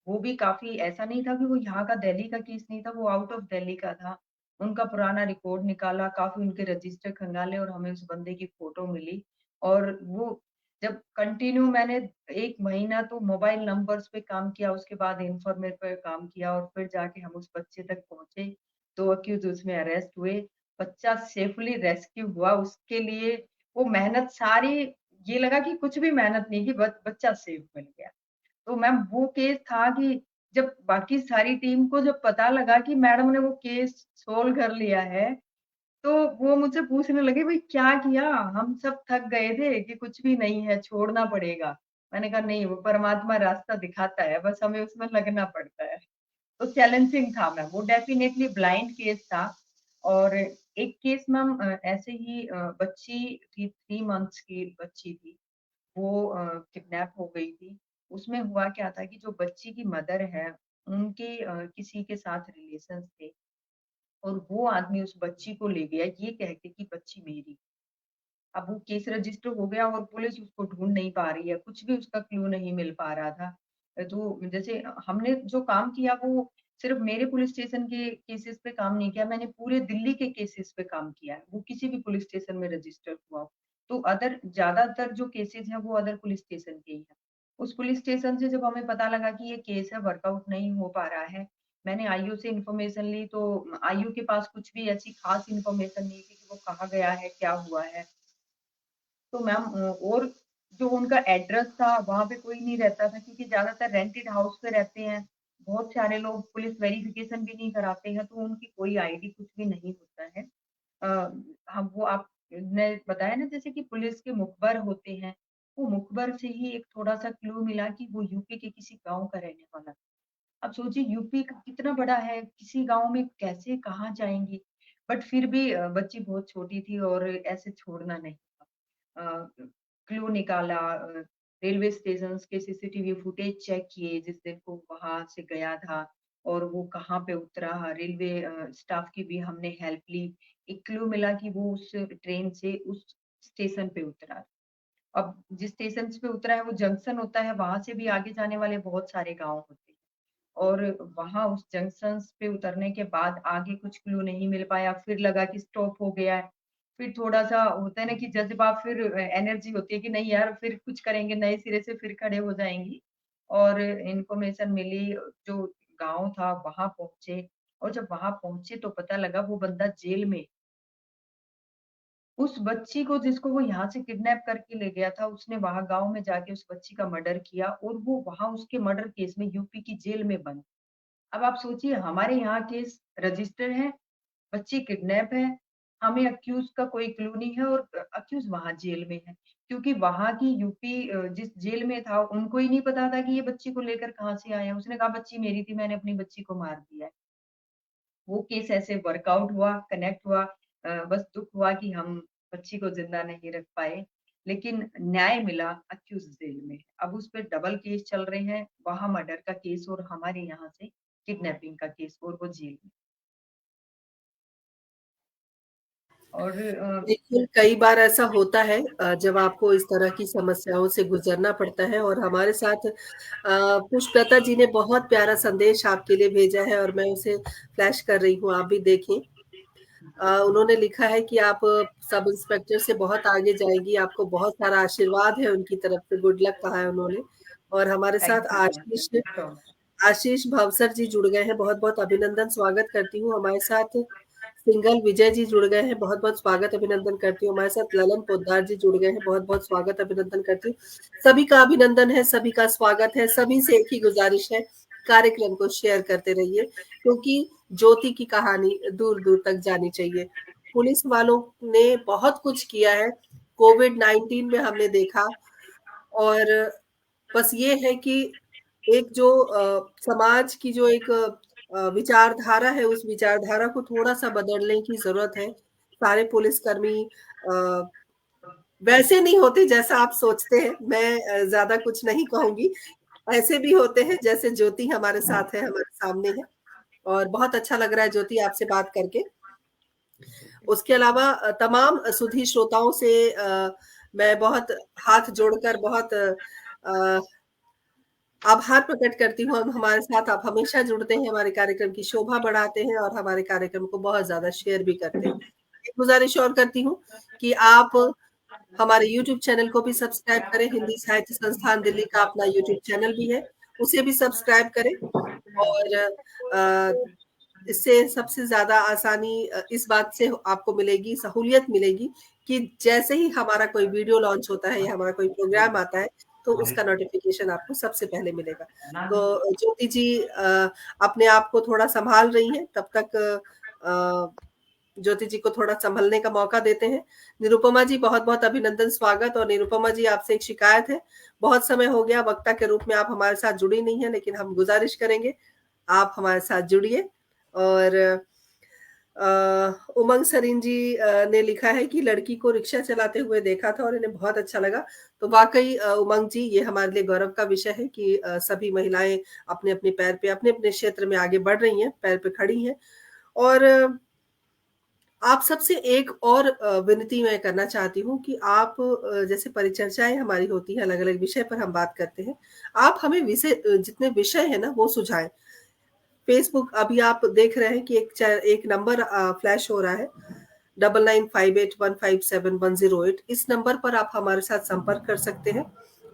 वो भी काफ़ी ऐसा नहीं था कि वो यहाँ का दिल्ली का केस नहीं था, वो आउट ऑफ दिल्ली का था। उनका पुराना रिकॉर्ड निकाला, काफ़ी उनके रजिस्टर खंगाले और हमें उस बंदे की फ़ोटो मिली और वो जब कंटिन्यू मैंने 1 महीना तो मोबाइल नंबर्स पे काम किया, उसके बाद इन्फॉर्मेट पे काम किया और फिर जाके हम उस बच्चे तक पहुँचे। 2 अक्यूज़ उसमें अरेस्ट हुए। बच्चा सेफली रेस्क्यू हुआ, उसके लिए वो मेहनत सारी ये लगा कि कुछ भी मेहनत नहीं की, बच्चा सेफ मिल गया। तो मैम वो केस था कि जब बाकी सारी टीम को जब पता लगा कि मैडम ने वो केस सोल्व कर लिया है, तो वो मुझसे पूछने लगे, "भई क्या किया? हम सब थक गए थे कि कुछ भी नहीं है, छोड़ना पड़ेगा।" मैंने कहा, "नहीं, वो परमात्मा रास्ता दिखाता है, बस हमें उसमें लगना पड़ता है।" तो चैलेंजिंग था मैम, वो डेफ़िनेटली ब्लाइंड केस था और एक केस मैम ऐसे ही बच्ची थी 3 मंथ्स की बच्ची थी। वो किडनैप हो गई थी। उसमें हुआ क्या था कि जो बच्ची की मदर है, उनके किसी के साथ रिलेशंस थे और वो आदमी उस बच्ची को ले गया ये कह के कि बच्ची मेरी। अब वो केस रजिस्टर हो गया और पुलिस उसको ढूँढ नहीं पा रही है, कुछ भी उसका क्लू नहीं मिल पा रहा था। तो जैसे हमने जो काम किया वो सिर्फ़ मेरे पुलिस स्टेशन के केसेज़ पे काम नहीं किया, मैंने पूरे दिल्ली के केसेज़ पे काम किया है, वो किसी भी पुलिस स्टेशन में रजिस्टर हुआ हो। तो अदर ज़्यादातर जो केसेज़ हैं वो अदर पुलिस स्टेशन के ही हैं। उस पुलिस स्टेशन से जब हमें पता लगा कि ये केस है वर्कआउट नहीं हो पा रहा है, मैंने आईओ से इन्फॉर्मेशन ली तो आईओ के पास कुछ भी ऐसी ख़ास इन्फॉर्मेशन नहीं थी कि वो कहाँ गया है, क्या हुआ है। तो मैम और जो उनका एड्रेस था वहाँ पे कोई नहीं रहता था क्योंकि ज़्यादातर रेंटेड हाउस पे रहते हैं। बहुत सारे लोग पुलिस वेरिफ़िकेशन भी नहीं कराते हैं, तो उनकी कोई आईडी कुछ भी नहीं होता है। अ, हम वो आपने बताया ना जैसे कि पुलिस के मुखबर होते हैं, वो मुखबर से ही एक थोड़ा-सा क्लू मिला कि वो यूपी के किसी गाँव का रहने वाला था। अब सोचिए यूपी कितना बड़ा है, किसी गाँव में कैसे कहाँ जाएँगी? बट फिर भी बच्ची बहुत छोटी थी और ऐसे छोड़ना नहीं था। क्लू निकाला रेलवे स्टेशंस के सीसीटीवी फुटेज चेक किए जिस दिन वो वहाँ से गया था और वो कहाँ पे उतरा, रेलवे स्टाफ की भी हमने हेल्प ली। एक क्लू मिला कि वो उस ट्रेन से उस स्टेशन पे उतरा। अब जिस स्टेशन पे उतरा है वो जंक्शन होता है, वहाँ से भी आगे जाने वाले बहुत सारे गाँव होते हैं। और वहाँ उस जंक्शन्स पे उतरने के बाद आगे कुछ क्लू नहीं मिल पाया, फिर लगा कि स्टॉप हो गया है। फिर थोड़ा-सा होता है ना कि जज़्बा फिर एनर्जी होती है कि नहीं यार फिर कुछ करेंगे, नए सिरे से फिर खड़े हो जाएँगी। और इन्फॉर्मेशन मिली, जो गाँव था वहाँ पहुँचे और जब वहाँ पहुँचे तो पता लगा वो बंदा जेल में उस बच्ची को जिसको वो यहाँ से किडनैप करके ले गया था, उसने वहाँ गाँव में जाके उस बच्ची का मर्डर किया और वो वहाँ उसके मर्डर केस में यूपी की जेल में बंद। अब आप सोचिए हमारे यहाँ केस रजिस्टर है, बच्ची किडनैप है, हमें अक्यूज़ का कोई क्लू नहीं है और अक्यूज़ वहाँ जेल में है। क्योंकि वहाँ की यूपी जिस जेल में था उनको ही नहीं पता था कि ये बच्ची को लेकर कहाँ से आया है। उसने कहा बच्ची मेरी थी, मैंने अपनी बच्ची को मार दिया है। वो केस ऐसे वर्कआउट हुआ, कनेक्ट हुआ। बस दुःख हुआ कि हम बच्ची को ज़िंदा नहीं रख पाए, लेकिन न्याय मिला, अक्यूज़ जेल में। अब उस पे डबल केस चल रहे हैं, वहाँ मर्डर का केस और हमारे यहाँ से किडनैपिंग का केस और वो जेल में। और देखिए, कई बार ऐसा होता है जब आपको इस तरह की समस्याओं से गुज़रना पड़ता है और हमारे साथ पुष्पलता जी ने बहुत प्यारा संदेश आपके लिए भेजा है और मैं उसे फ्लैश कर रही हूँ, आप भी देखें। उन्होंने लिखा है कि आप सब इंस्पेक्टर से बहुत आगे जाएँगी, आपको बहुत सारा आशीर्वाद है उनकी तरफ से, गुड लक कहा है उन्होंने। और हमारे साथ thank you ma'am, Ashish thank you so much. Ashish Bhavsar ji जुड़ गए हैं, बहुत-बहुत अभिनंदन, स्वागत करती हूँ। हमारे साथ सिंगल विजय जी जुड़ गए हैं, बहुत-बहुत स्वागत अभिनंदन करती हूँ। हमारे साथ ललन पोद्दार जी जुड़ गए हैं, बहुत-बहुत स्वागत अभिनंदन करती हूँ। सभी का अभिनंदन है, सभी का स्वागत है, सभी से एक ही गुज़ारिश है, कार्यक्रम को शेयर करते रहिए, क्योंकि ज्योति की कहानी दूर-दूर तक जानी चाहिए। पुलिस वालों ने बहुत कुछ किया है, कोविड-19 में हमने देखा और बस ये है कि एक जो समाज की जो एक विचारधारा है, उस विचारधारा को थोड़ा-सा बदलने की ज़रूरत है। सारे पुलिसकर्मी अ, वैसे नहीं होते जैसा आप सोचते हैं, मैं ज़्यादा कुछ नहीं कहूँगी। ऐसे भी होते हैं जैसे ज्योति हमारे साथ है, हमारे सामने है और बहुत अच्छा लग रहा है ज्योति आपसे बात करके। उसके अलावा तमाम सुधी श्रोताओं से मैं बहुत हाथ जोड़कर बहुत आभार प्रकट करती हूँ। हमारे साथ आप हमेशा जुड़ते हैं, हमारे कार्यक्रम की शोभा बढ़ाते हैं और हमारे कार्यक्रम को बहुत ज़्यादा शेयर भी करते हैं। एक गुज़ारिश और करती हूँ कि आप हमारे यूट्यूब चैनल को भी सब्सक्राइब करें। हिंदी साहित्य संस्थान दिल्ली का अपना यूट्यूब चैनल भी है, उसे भी सब्सक्राइब करें। और इससे सबसे ज़्यादा आसानी इस बात से आपको मिलेगी, सहूलियत मिलेगी कि जैसे ही हमारा कोई वीडियो लॉन्च होता है या हमारा कोई प्रोग्राम आता है, तो उसका नोटिफ़िकेशन आपको सबसे पहले मिलेगा। तो ज्योति जी अपने आप को थोड़ा सँभाल रही हैं, तब तक ज्योति जी को थोड़ा सँभलने का मौका देते हैं। निरुपमा जी, बहुत-बहुत अभिनंदन, स्वागत। और निरुपमा जी, आपसे एक शिकायत है, बहुत समय हो गया, वक्ता के रूप में आप हमारे साथ जुड़ी नहीं हैं, लेकिन हम गुज़ारिश करेंगे, आप हमारे साथ जुड़िए। और उमंग सरीन जी ने लिखा है कि लड़की को रिक्शा चलाते हुए देखा था और इन्हें बहुत अच्छा लगा। तो वाक़ई उमंग जी, ये हमारे लिए गौरव का विषय है कि सभी महिलाएँ अपने-अपने पैर पे, अपने-अपने क्षेत्र में आगे बढ़ रही हैं, पैर पे खड़ी हैं। और आप सबसे एक और विनती मैं करना चाहती हूँ कि आप जैसे परिचर्चाएँ हमारी होती हैं, अलग-अलग विषय पर हम बात करते हैं, आप हमें जितने विषय हैं ना, वो सुझाएँ। फेसबुक अभी आप देख रहे हैं कि एक नंबर फ्लैश हो रहा है, 9958157108। इस नंबर पर आप हमारे साथ संपर्क कर सकते हैं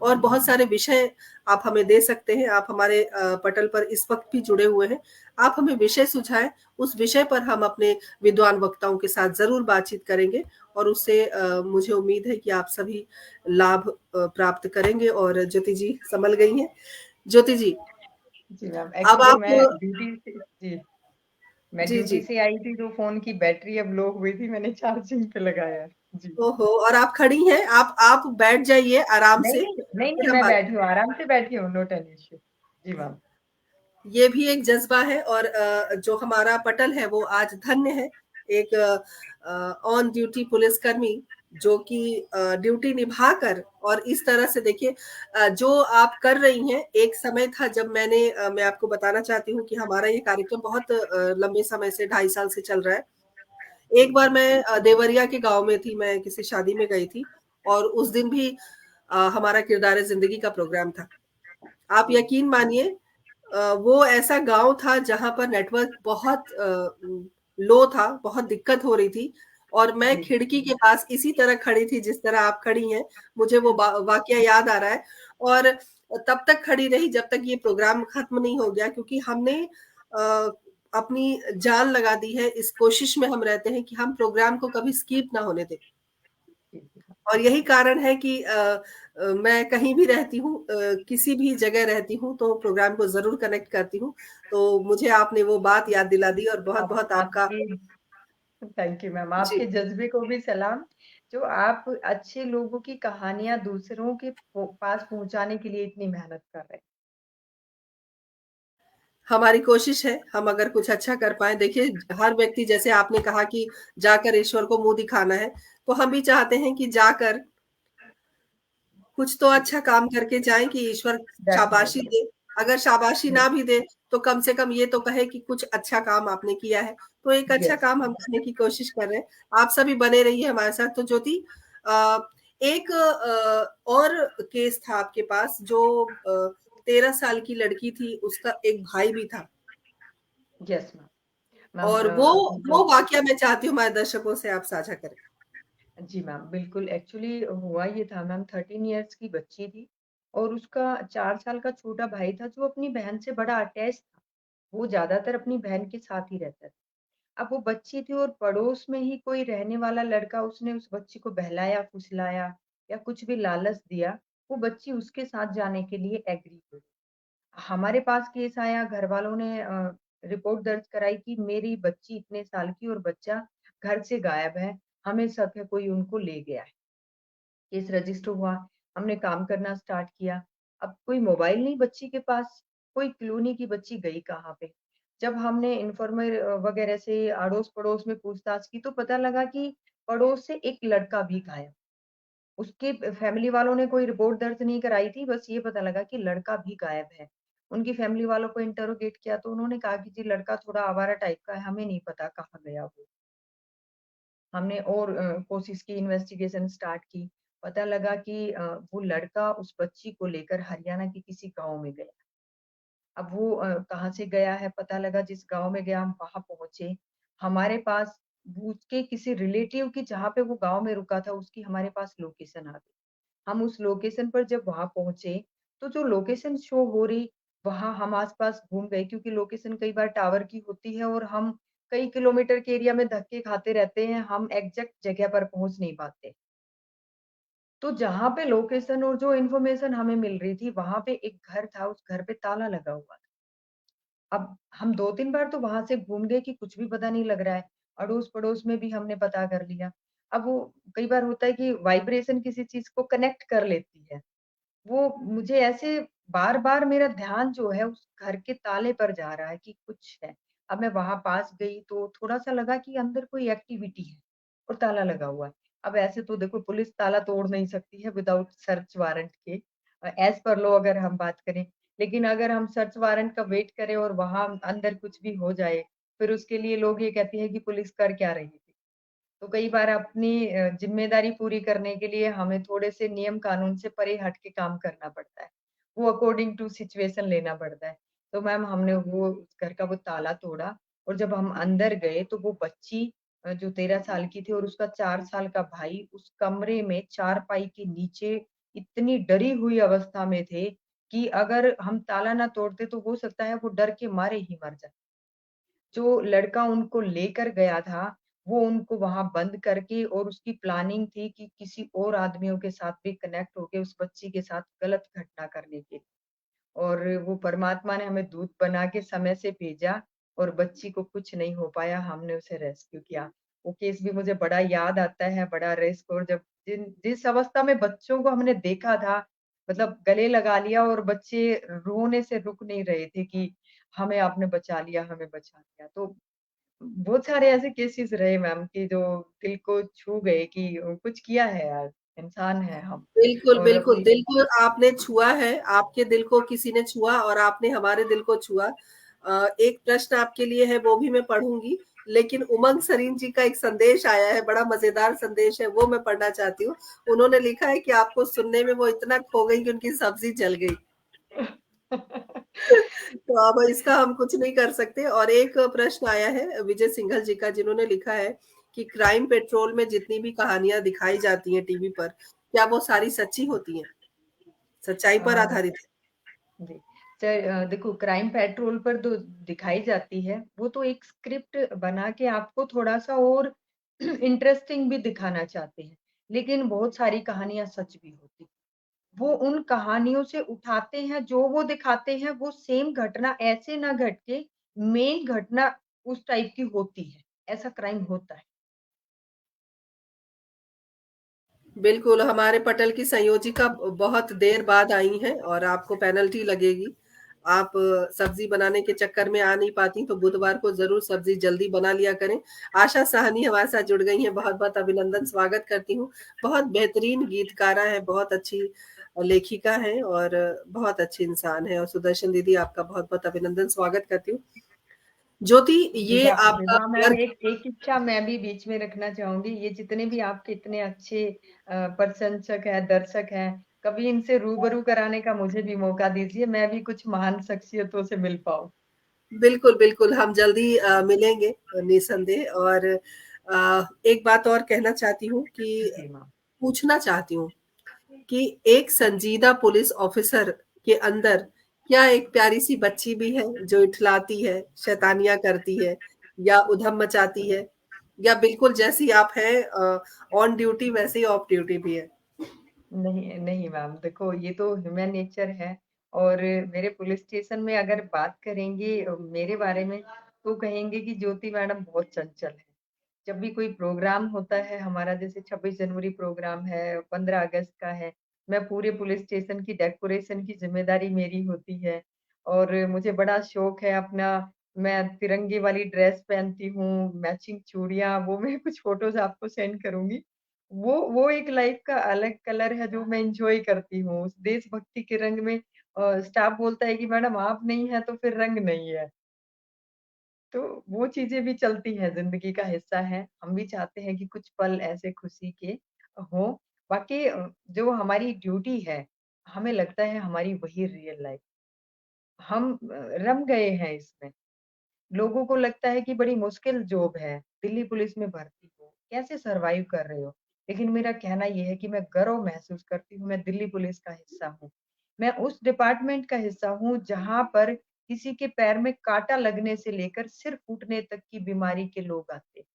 और बहुत सारे विषय आप हमें दे सकते हैं। आप हमारे पटल पर इस वक़्त भी जुड़े हुए हैं। आप हमें विषय सुझाएँ, उस विषय पर हम अपने विद्वान वक्ताओं के साथ ज़रूर बातचीत करेंगे और उससे मुझे उम्मीद है कि आप सभी लाभ प्राप्त करेंगे। और ज्योति जी सँभल गई हैं। ज्योति जी, जी मैम, अब एक्चुअली आप मैं ड्यूटी से जी, मैं जी, ड्यूटी जी। से आई थी तो फ़ोन की बैटरी अब लो हुई थी, मैंने चार्जिंग पे लगाया है। जी। ओहो! और आप खड़ी हैं, आप बैठ जाइए आराम नहीं, से, नहीं, नहीं, नहीं, फिर हम मैं बात। बैठी हूँ, आराम से बैठी हूँ, नॉट एन इश्यू। जी मैम। ये भी एक जज़्बा है। और जो हमारा पटल है वो आज धन्य है। एक ऑन ड्यूटी पुलिसकर्मी जो कि ड्यूटी निभाकर और इस तरह से देखिए जो आप कर रही हैं, एक समय था जब मैं आपको बताना चाहती हूँ कि हमारा ये कार्यक्रम बहुत लंबे समय से 2.5 साल से चल रहा है। एक बार मैं देवरिया के गाँव में थी, मैं किसी शादी में गई थी और उस दिन भी हमारा किरदार ज़िंदगी का प्रोग्राम था। आप यकीन मानिए वो ऐसा गाँव था जहाँ पर नेटवर्क बहुत लो था, बहुत दिक्कत हो रही थी और मैं जी, खिड़की के पास इसी तरह खड़ी थी जिस तरह आप खड़ी हैं। मुझे वो वाक़या याद आ रहा है और तब तक खड़ी रही जब तक ये प्रोग्राम खत्म नहीं हो गया, क्योंकि हमने अ, अपनी जान लगा दी है, इस कोशिश में हम रहते हैं कि हम प्रोग्राम को कभी स्किप ना होने दें। जी, जी। और यही कारण है कि मैं कहीं भी रहती हूँ, किसी भी जगह रहती हूँ तो प्रोग्राम को ज़रूर कनेक्ट करती हूँ। तो मुझे आपने वो बात याद दिला दी और बहुत-बहुत आपका। आपके थैंक यू मैम, जी। आपके जज़्बे को भी सलाम, जो आप अच्छे लोगों की कहानियाँ दूसरों के पास पहुँचाने के लिए इतनी मेहनत कर रहे हैं। हमारी कोशिश है, हम अगर कुछ अच्छा कर पाएँ, देखिए हर व्यक्ति, जैसे आपने कहा कि जाकर ईश्वर को मुँह दिखाना है, तो हम भी चाहते हैं कि जाकर कुछ तो अच्छा काम करके जाएँ कि ईश्वर शाबाशी डेफ़िनिटली, दे। अगर शाबाशी ना यस, भी दे, तो कम से कम ये तो कहे कि कुछ अच्छा काम आपने किया है। तो एक अच्छा यस। काम हम करने की कोशिश कर रहे हैं। आप सभी बने रहिए हमारे साथ। तो ज्योति, एक और केस था आपके पास जो 13 साल की लड़की थी, उसका एक भाई भी था यस मैम। मैम और वो वाकया मैं चाहती हूँ हमारे दर्शकों से आप साझा करें। जी मैम, बिल्कुल एक्चुअली हुआ ये था मैम, 13 इयर्स की बच्ची थी और उसका 4 साल का छोटा भाई था जो अपनी बहन से बड़ा अटैच था। वो ज़्यादातर अपनी बहन के साथ ही रहता था। अब वो बच्ची थी और पड़ोस में ही कोई रहने वाला लड़का, उसने उस बच्ची को बहलाया, फुसलाया या कुछ भी लालच दिया, वो बच्ची उसके साथ जाने के लिए एग्री हुई। हमारे पास केस आया, घरवालों ने रिपोर्ट दर्ज कराई कि मेरी बच्ची इतने साल की और बच्चा घर से गायब है, हमें शक है कोई उनको ले गया है। केस रजिस्टर हुआ, हमने काम करना स्टार्ट किया। अब कोई मोबाइल नहीं बच्ची के पास, कोई क्लू नहीं कि बच्ची गई कहाँ पे। जब हमने इन्फॉर्मर वगैरह से अड़ोस-पड़ोस में पूछताछ की तो पता लगा कि पड़ोस से एक लड़का भी गायब। उसके फैमिली वालों ने कोई रिपोर्ट दर्ज नहीं कराई थी, बस ये पता लगा कि लड़का भी गायब है। उनकी फैमिली वालों को इंटरोगेट किया तो उन्होंने कहा कि जी लड़का थोड़ा आवारा टाइप का है, हमें नहीं पता कहाँ गया वो। हमने और कोशिश की, इन्वेस्टिगेशन स्टार्ट की। पता लगा कि वो लड़का उस बच्ची को लेकर हरियाणा के किसी गाँव में गया। अब वो कहाँ से गया है पता लगा, जिस गाँव में गया हम वहाँ पहुँचे। हमारे पास वो उसके किसी रिलेटिव की जहाँ पे वो गाँव में रुका था उसकी हमारे पास लोकेशन आ गई। हम उस लोकेशन पर जब वहाँ पहुँचे, तो जो लोकेशन शो हो रही, वहाँ हम आस-पास घूम गए क्योंकि लोकेशन कई बार टावर की होती है और हम कई किलोमीटर के एरिया में धक्के खाते रहते हैं, हम एग्ज़ैक्ट जगह पर पहुँच नहीं पाते। तो जहाँ पे लोकेशन और जो इन्फॉर्मेशन हमें मिल रही थी, वहाँ पे एक घर था, उस घर पे ताला लगा हुआ था। अब हम 2-3 बार तो वहाँ से घूम गए कि कुछ भी पता नहीं लग रहा है। अड़ोस-पड़ोस में भी हमने पता कर लिया। अब वो कई बार होता है कि वाइब्रेशन किसी चीज़ को कनेक्ट कर लेती है। वो मुझे ऐसे बार-बार मेरा ध्यान जो है उस घर के ताले पर जा रहा है कि कुछ है। अब मैं वहाँ पास गई तो थोड़ा-सा लगा कि अंदर कोई एक्टिविटी है और ताला लगा हुआ है। अब ऐसे तो देखो पुलिस ताला तोड़ नहीं सकती है विदाउट सर्च वारंट के, एज़ पर लॉ अगर हम बात करें। लेकिन अगर हम सर्च वारंट का वेट करें और वहाँ अंदर कुछ भी हो जाए, फिर उसके लिए लोग ये कहते हैं कि पुलिस कर क्या रही थी? तो कई बार अपनी ज़िम्मेदारी पूरी करने के लिए हमें थोड़े से नियम कानून से परे हट के काम करना पड़ता है। वो अकॉर्डिंग टू सिचुएशन लेना पड़ता है। तो मैम हमने वो उस घर का वो ताला तोड़ा और जब हम अंदर गए तो वो बच्ची जो 13 साल की थी और उसका 4 साल का भाई उस कमरे में चारपाई के नीचे इतनी डरी हुई अवस्था में थे कि अगर हम ताला ना तोड़ते तो हो सकता है वो डर के मारे ही मर जाए। जो लड़का उनको लेकर गया था, वो उनको वहाँ बंद करके और उसकी प्लानिंग थी कि किसी और आदमियों के साथ भी कनेक्ट होके उस बच्ची के साथ गलत घटना करने की। और वो परमात्मा ने हमें दूत बना के समय से भेजा और बच्ची को कुछ नहीं हो पाया, हमने उसे रेस्क्यू किया। वो केस भी मुझे बड़ा याद आता है, बड़ा रिस्क और जब जिस अवस्था में बच्चों को हमने देखा था, मतलब गले लगा लिया और बच्चे रोने से रुक नहीं रहे थे कि हमें आपने बचा लिया, हमें बचा लिया। तो बहुत सारे ऐसे केसेस रहे मैम कि जो दिल को छू गए कि कुछ किया है यार, इंसान है हम बिल्कुल, और बिल्कुल, अपनी दिल को आपने छुआ है, आपके दिल को किसी ने छुआ और आपने हमारे दिल को छुआ। एक प्रश्न आपके लिए है, वो भी मैं पढ़ूँगी, लेकिन उमंग सरीन जी का एक संदेश आया है, बड़ा मज़ेदार संदेश है, वो मैं पढ़ना चाहती हूँ। उन्होंने लिखा है कि आपको सुनने में वो इतना खो गई कि उनकी सब्ज़ी जल गई। तो अब इसका हम कुछ नहीं कर सकते और एक प्रश्न आया है विजय सिंघल जी का जिन्होंने लिखा है कि क्राइम पेट्रोल में जितनी भी कहानियाँ दिखाई जाती हैं टीवी पर, क्या वो सारी सच्ची होती हैं? सच्चाई पर अ, आधारित है? जी। देखो क्राइम पेट्रोल पर तो दिखाई जाती है, वो तो एक स्क्रिप्ट बना के आपको थोड़ा-सा और इंटरेस्टिंग भी दिखाना चाहते हैं। लेकिन बहुत सारी कहानियाँ सच भी होती हैं। वो उन कहानियों से उठाते हैं, जो वो दिखाते हैं वो सेम घटना ऐसे ना घट के मेन घटना उस टाइप की होती है। ऐसा क्राइम होता है। बिल्कुल, हमारे पटल की संयोजिका बहुत देर बाद आई हैं और आपको पेनल्टी लगेगी। आप सब्ज़ी बनाने के चक्कर में आ नहीं पाती, तो बुधवार को ज़रूर सब्ज़ी जल्दी बना लिया करें। आशा साहनी हमारे साथ जुड़ गई हैं, बहुत-बहुत अभिनंदन, स्वागत करती हूँ। बहुत बेहतरीन गीतकारा हैं, बहुत अच्छी लेखिका हैं और बहुत अच्छी इंसान हैं और सुदर्शन दीदी आपका बहुत-बहुत अभिनंदन, स्वागत करती हूँ। ज्योति, ये आपका विभा मैम वर्क एक एक इच्छा मैं भी बीच में रखना चाहूँगी। ये जितने भी आपके इतने अच्छे प्रशंसक हैं, दर्शक हैं, कभी इनसे रूबरू कराने का मुझे भी मौका दीजिए, मैं भी कुछ महान शख्सियतों से मिल पाऊँ। बिल्कुल, बिल्कुल, हम जल्दी मिलेंगे निसंदेह और एक बात और कहना चाहती हूँ कि जी मैम। पूछना चाहती हूँ कि एक संजीदा पुलिस ऑफिसर के अंदर क्या एक प्यारी-सी बच्ची भी है जो इठलाती है, शैतानियाँ करती है या उधम मचाती है या बिल्कुल जैसी आप हैं ऑन ड्यूटी वैसे ही ऑफ ड्यूटी भी है? नहीं, नहीं मैम, देखो ये तो ह्यूमन नेचर है और मेरे पुलिस स्टेशन में अगर बात करेंगे मेरे बारे में, तो कहेंगे कि ज्योति मैडम बहुत चंचल है। जब भी कोई प्रोग्राम होता है हमारा जैसे 26 जनवरी प्रोग्राम है, 15 अगस्त का है, मैं पूरे पुलिस स्टेशन की डेकोरेशन की ज़िम्मेदारी मेरी होती है और मुझे बड़ा शौक है अपना मैं तिरंगे वाली ड्रेस पहनती हूँ, मैचिंग चूड़ियाँ, वो मैं कुछ फ़ोटोज़ आपको सेंड करूँगी। वो एक लाइफ़ का अलग कलर है जो मैं एन्जॉय करती हूँ। उस देशभक्ति के रंग में स्टाफ बोलता है कि मैडम आप नहीं हैं तो फिर रंग नहीं है। तो वो चीज़ें भी चलती हैं, ज़िंदगी का हिस्सा है। हम भी चाहते हैं कि कुछ पल ऐसे खुशी के हों बाकी जो हमारी ड्यूटी है, हमें लगता है हमारी वही रियल लाइफ। हम रम गए हैं इसमें। लोगों को लगता है कि बड़ी मुश्किल जॉब है, दिल्ली पुलिस में भर्ती हो, कैसे सर्वाइव कर रहे हो? लेकिन मेरा कहना ये है कि मैं गर्व महसूस करती हूँ, मैं दिल्ली पुलिस का हिस्सा हूँ। मैं उस डिपार्टमेंट का हिस्सा हूँ जहाँ पर किसी के पैर में काँटा लगने से लेकर सिर फूटने तक की बीमारी के लोग आते हैं।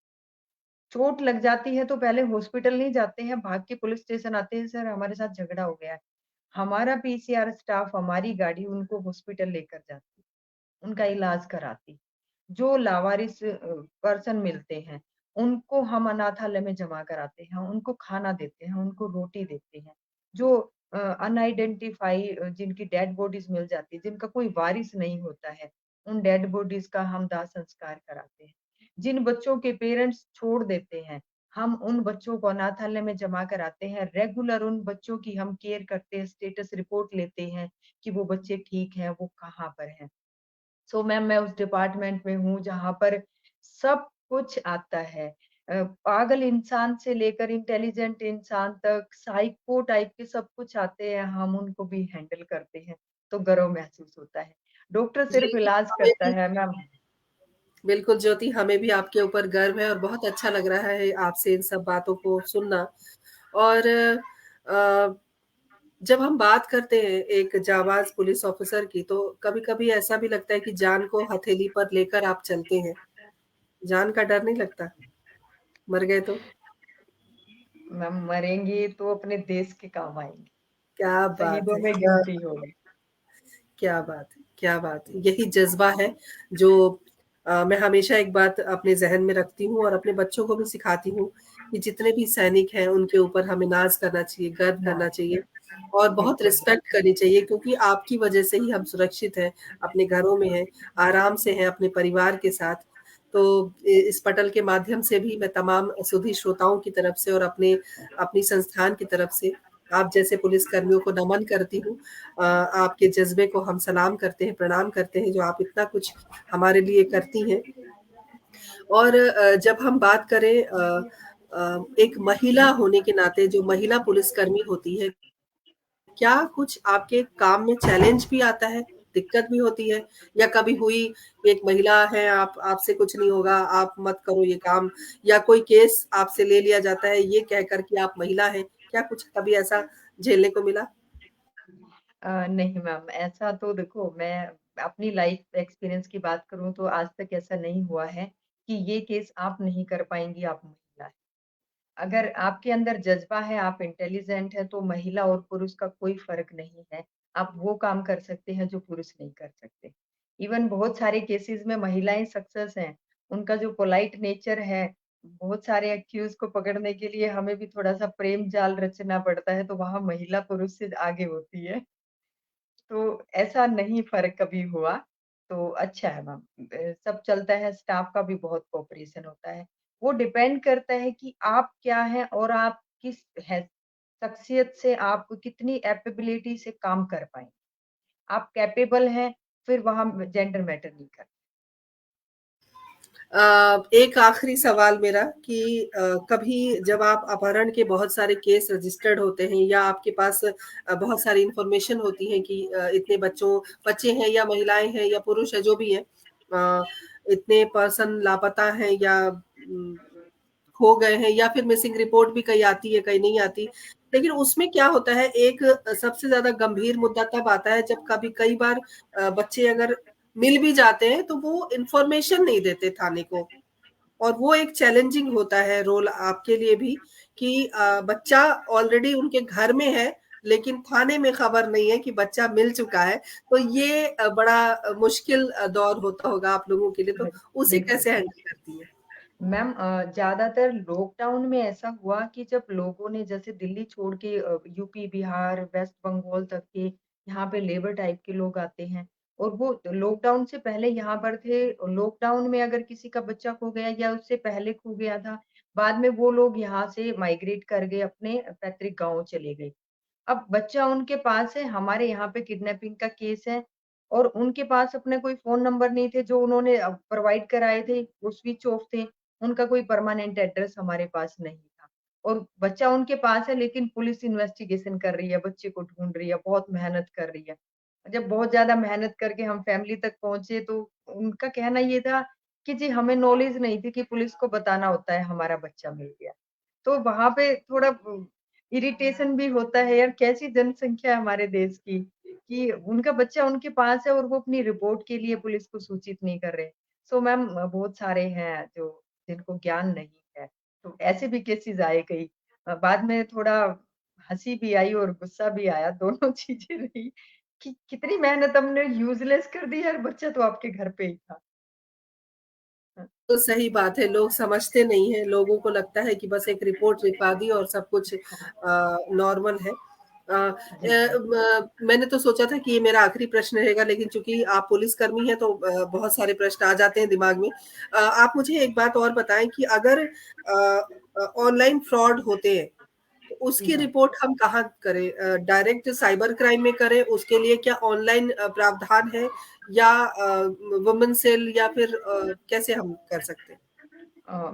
चोट लग जाती है तो पहले हॉस्पिटल नहीं जाते हैं, भाग के पुलिस स्टेशन आते हैं, सर हमारे साथ झगड़ा हो गया है। हमारा पीसीआर स्टाफ, हमारी गाड़ी उनको हॉस्पिटल लेकर जाती, उनका इलाज कराती। जो लावारिस पर्सन मिलते हैं, उनको हम अनाथालय में जमा कराते हैं, उनको खाना देते हैं, उनको रोटी देते हैं। जो अनआइडेंटिफाई जिनकी डेड बॉडीज़ मिल जाती है, जिनका कोई वारिस नहीं होता है, उन डेड बॉडीज़ का हम दाह संस्कार कराते हैं। जिन बच्चों के पेरेंट्स छोड़ देते हैं, हम उन बच्चों को अनाथालय में जमा कराते हैं। रेगुलर उन बच्चों की हम केयर करते हैं, स्टेटस रिपोर्ट लेते हैं कि वो बच्चे ठीक हैं, वो कहाँ पर हैं। सो मैम मैं उस डिपार्टमेंट में हूँ जहाँ पर सब कुछ आता है। पागल इंसान से लेकर इंटेलिजेंट इंसान तक, साइको टाइप के सब कुछ आते हैं, हम उनको भी हैंडल करते हैं, तो गर्व महसूस होता है। डॉक्टर जी, सिर्फ इलाज हमें करता भी है मैम। बिल्कुल ज्योति, हमें भी आपके ऊपर गर्व है और बहुत अच्छा लग रहा है आपसे इन सब बातों को सुनना। और जब हम बात करते हैं एक जाबाज पुलिस ऑफिसर की, तो कभी-कभी ऐसा भी लगता है कि जान को हथेली पर लेकर आप चलते हैं। जान का डर नहीं लगता? मर गए तो? मैम मरेंगे तो अपने देश के काम आएँगे, क्या बात शहीदों है! में क्या गिनती होगी। क्या बात है! क्या बात है! यही जज़्बा है जो मैं हमेशा एक बात अपने ज़हन में रखती हूँ और अपने बच्चों को भी सिखाती हूँ कि जितने भी सैनिक हैं, उनके ऊपर हमें नाज़ करना चाहिए, गर्व ना करना चाहिए और बहुत बिल्कुल, रिस्पेक्ट करनी चाहिए, क्योंकि आपकी वजह से ही हम सुरक्षित हैं, अपने घरों में हैं, आराम से हैं अपने परिवार के साथ। तो इस पटल के माध्यम से भी मैं तमाम सुधी श्रोताओं की तरफ से और अपनी संस्थान की तरफ से आप जैसे पुलिस कर्मियों को नमन करती हूँ। आपके जज़्बे को हम सलाम करते हैं, प्रणाम करते हैं, जो आप इतना कुछ हमारे लिए करती हैं। और जब हम बात करें एक महिला होने के नाते, जो महिला पुलिसकर्मी होती है, क्या कुछ आपके काम में चैलेंज भी आता है, दिक्कत भी होती है? या कभी हुई कि एक महिला है, आप आपसे कुछ नहीं होगा, आप मत करो ये काम, या कोई केस आपसे ले लिया जाता है ये कहकर कि आप महिला हैं, क्या कुछ कभी ऐसा झेलने को मिला? नहीं मैम, ऐसा तो देखो मैं अपनी लाइफ एक्सपीरियंस की बात करूँ तो आज तक ऐसा नहीं हुआ है कि ये केस आप नहीं कर पाएँगी, आप महिला हैं। अगर आपके अंदर जज़्बा है, आप इंटेलिजेंट हैं, तो महिला और पुरुष का कोई फ़र्क नहीं है। आप वो काम कर सकते हैं जो पुरुष नहीं कर सकते। इवन बहुत सारे केसेज़ में महिलाएँ सक्सेस हैं। उनका जो पोलाइट नेचर है, बहुत सारे एक्यूज़ को पकड़ने के लिए हमें भी थोड़ा-सा प्रेम जाल रचना पड़ता है, तो वहाँ महिला पुरुष से आगे होती है। तो ऐसा नहीं फ़र्क कभी हुआ, तो अच्छा है मैम। सब चलता है, स्टाफ का भी बहुत कोऑपरेशन होता है। वो डिपेंड करता है कि आप क्या हैं और आप किस शख्सियत से आप कितनी एपेबिलिटी से काम कर पाएँ। आप कैपेबल हैं, फिर वहाँ जेंडर मैटर नहीं करता। एक आखिरी सवाल मेरा कि कभी जब आप अपहरण के बहुत सारे केस रजिस्टर्ड होते हैं या आपके पास बहुत सारी इन्फॉर्मेशन होती है कि इतने बच्चे हैं या महिलाएं हैं या पुरुष है जो भी है, इतने पर्सन लापता हैं या खो गए हैं या फिर मिसिंग रिपोर्ट भी कहीं आती है, कहीं नहीं आती। लेकिन उसमें क्या होता है, एक सबसे ज़्यादा गंभीर मुद्दा तब आता है जब कभी कई बार बच्चे अगर मिल भी जाते हैं तो वो इन्फॉर्मेशन नहीं देते थाने को। और वो एक चैलेंजिंग होता है रोल आपके लिए भी कि बच्चा ऑलरेडी उनके घर में है, लेकिन थाने में खबर नहीं है कि बच्चा मिल चुका है। तो ये बड़ा मुश्किल दौर होता होगा आप लोगों के लिए, तो बिल उसे बिल्कुल। कैसे हैंडल करती हैं? मैम ज़्यादातर लॉकडाउन में ऐसा हुआ कि जब लोगों ने जैसे दिल्ली छोड़ के यूपी, बिहार, वेस्ट बंगाल तक के यहाँ पे लेबर टाइप के लोग आते हैं और वो लॉकडाउन से पहले यहाँ पर थे। लॉकडाउन में अगर किसी का बच्चा खो गया या उससे पहले खो गया था, बाद में वो लोग यहाँ से माइग्रेट कर गए, अपने पैतृक गाँव चले गए। अब बच्चा उनके पास है, हमारे यहाँ पे किडनैपिंग का केस है और उनके पास अपने कोई फ़ोन नंबर नहीं थे जो उन्होंने प्रोवाइड कराए थे, वो स्विच ऑफ थे। उनका कोई परमानेंट एड्रेस हमारे पास नहीं था। और बच्चा उनके पास है लेकिन पुलिस इन्वेस्टिगेशन कर रही है, बच्चे को ढूँढ रही है, बहुत मेहनत कर रही है। जब बहुत ज़्यादा मेहनत करके हम फैमिली तक पहुँचे तो उनका कहना ये था कि जी हमें नॉलेज नहीं थी कि पुलिस को बताना होता है हमारा बच्चा मिल गया। तो वहाँ पे थोड़ा इरिटेशन भी होता है यार कैसी जनसंख्या है हमारे देश की कि उनका बच्चा उनके पास है और वो अपनी रिपोर्ट के लिए पुलिस को सूचित नहीं कर रहे। सो मैम बहुत सारे हैं जो जिनको ज्ञान नहीं है। तो ऐसे भी केसेज़ आए कई। बाद में थोड़ा हँसी भी आई और गुस्सा भी आया, दोनों चीज़ें रही कि कितनी मेहनत हमने यूज़लेस कर दी यार, बच्चा तो आपके घर पे ही था। हाँ, तो सही बात है, लोग समझते नहीं हैं, लोगों को लगता है कि बस एक रिपोर्ट लिखवा दी और सब कुछ हाँ, नॉर्मल है। जी, जी। मैंने तो सोचा था कि ये मेरा आखिरी प्रश्न रहेगा, लेकिन चूँकि आप पुलिसकर्मी हैं तो बहुत सारे प्रश्न आ जाते हैं दिमाग में। आप मुझे एक बात और बताएँ कि अगर ऑनलाइन फ्रॉड होते हैं, तो जी, उसकी मैम। रिपोर्ट हम कहाँ करें? डायरेक्ट साइबर क्राइम में करें, उसके लिए क्या ऑनलाइन प्रावधान है या वुमेन सेल या फिर कैसे हम कर सकते हैं?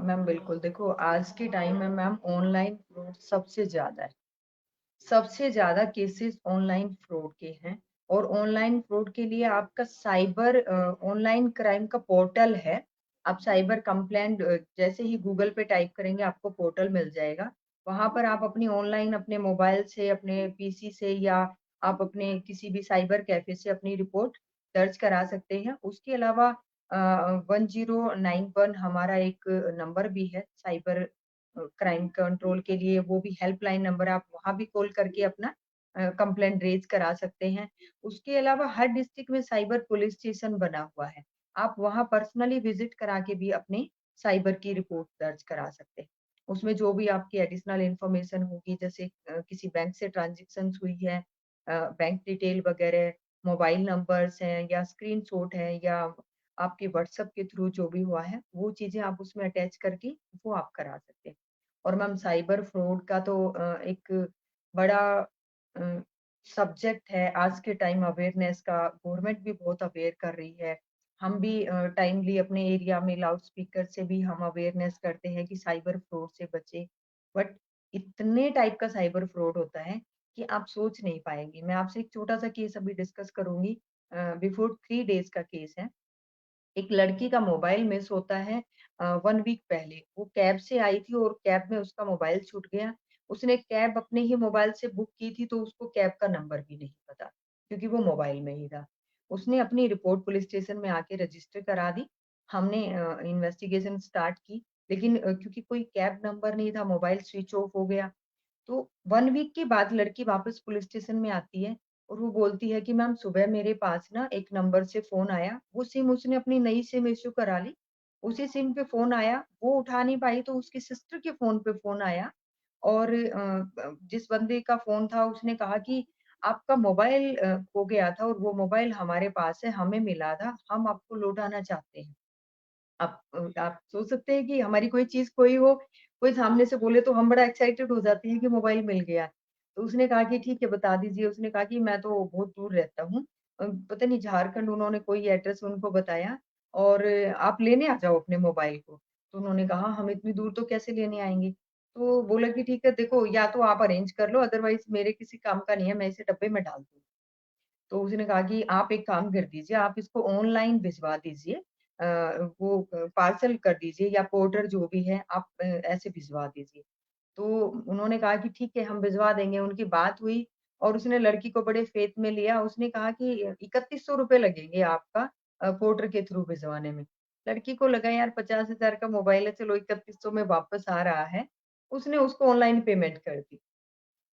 मैम बिल्कुल, देखो आज के टाइम में मैम ऑनलाइन फ्रॉड सबसे ज़्यादा है। सबसे ज़्यादा केसेस ऑनलाइन फ्रॉड के हैं और ऑनलाइन फ्रॉड के लिए आपका ऑनलाइन क्राइम का पोर्टल है। आप साइबर कंप्लेंट जैसे ही गूगल पे टाइप करेंगे आपको पोर्टल मिल जाएगा। वहाँ पर आप अपनी ऑनलाइन अपने मोबाइल से, अपने पीसी से या आप अपने किसी भी साइबर कैफ़े से अपनी रिपोर्ट दर्ज करा सकते हैं। उसके अलावा 1091 हमारा एक नंबर भी है साइबर क्राइम कंट्रोल के लिए, वो भी हेल्पलाइन नंबर, आप वहाँ भी कॉल करके अपना कंप्लेंट रेज़ करा सकते हैं। उसके अलावा हर डिस्ट्रिक्ट में साइबर पुलिस स्टेशन बना हुआ है। आप वहाँ पर्सनली विज़िट करा के भी अपने साइबर की रिपोर्ट दर्ज करा सकते हैं। उसमें जो भी आपकी एडिशनल इन्फॉर्मेशन होगी जैसे किसी बैंक से ट्रांज़ैक्शंस हुई है, बैंक डिटेल वगैरह, मोबाइल नंबर्स हैं या स्क्रीनशॉट है या आपके व्हाट्सएप के थ्रू जो भी हुआ है, वो चीज़ें आप उसमें अटैच करके वो आप करा सकते हैं। और मैम साइबर फ्रॉड का तो एक बड़ा अ, सब्जेक्ट है आज के टाइम अवेयरनेस का, गवर्नमेंट भी बहुत अवेयर कर रही है। हम भी टाइमली अपने एरिया में लाउड स्पीकर से भी हम अवेयरनेस करते हैं कि साइबर फ्रॉड से बचें। बट इतने टाइप का साइबर फ्रॉड होता है कि आप सोच नहीं पाएँगे। मैं आपसे एक छोटा-सा केस अभी डिस्कस करूँगी। बिफोर 3 डेज़ का केस है। एक लड़की का मोबाइल मिस होता है 1 वीक पहले। वो कैब से आई थी और कैब में उसका मोबाइल छूट गया। उसने कैब अपने ही मोबाइल से बुक की थी तो उसको कैब का नंबर भी नहीं पता, क्योंकि वो मोबाइल में ही था। उसने अपनी रिपोर्ट पुलिस स्टेशन में आके रजिस्टर करा दी। हमने इन्वेस्टिगेशन स्टार्ट की, लेकिन क्योंकि कोई कैब नंबर नहीं था, मोबाइल स्विच ऑफ हो गया। तो 1 वीक के बाद लड़की वापस पुलिस स्टेशन में आती है और वो बोलती है कि मैम सुबह मेरे पास ना एक नंबर से फ़ोन आया, वो सिम उसने अपनी नई सिम इश्यू करा ली। उसी सिम पे फ़ोन आया, वो उठा नहीं पाई तो उसकी सिस्टर के फ़ोन पे फ़ोन आया और जिस बंदे का फ़ोन था उसने कहा कि आपका मोबाइल खो गया था और वो मोबाइल हमारे पास है, हमें मिला था, हम आपको लौटाना चाहते हैं। आप सोच सकते हैं कि हमारी कोई चीज़ खोई हो, कोई सामने से बोले तो हम बड़ा एक्साइटेड हो जाते हैं कि मोबाइल मिल गया। तो उसने कहा कि ठीक है बता दीजिए, उसने कहा कि मैं तो बहुत दूर रहता हूँ। पता नहीं झारखंड उन्होंने कोई एड्रेस उनको बताया और आप लेने आ जाओ अपने मोबाइल को। तो उन्होंने कहा हम इतनी दूर तो कैसे लेने आएँगे? तो बोला कि ठीक है देखो या तो आप अरेंज कर लो अदरवाइज़ मेरे किसी काम का नहीं है, मैं इसे डब्बे में डाल दूँगी। तो उसने कहा कि आप एक काम कर दीजिए, आप इसको ऑनलाइन भिजवा दीजिए। वो पार्सल कर दीजिए या पोर्टर जो भी है आप ऐसे भिजवा दीजिए। तो उन्होंने कहा कि ठीक है हम भिजवा देंगे, उनकी बात हुई और उसने लड़की को बड़े फेथ में लिया। उसने कहा कि 3100 रुपए लगेंगे आपका पोर्टर के थ्रू भिजवाने में। लड़की को लगा यार 50,000 का मोबाइल है, चलो 3100 में वापस आ रहा है। उसने उसको ऑनलाइन पेमेंट कर दी।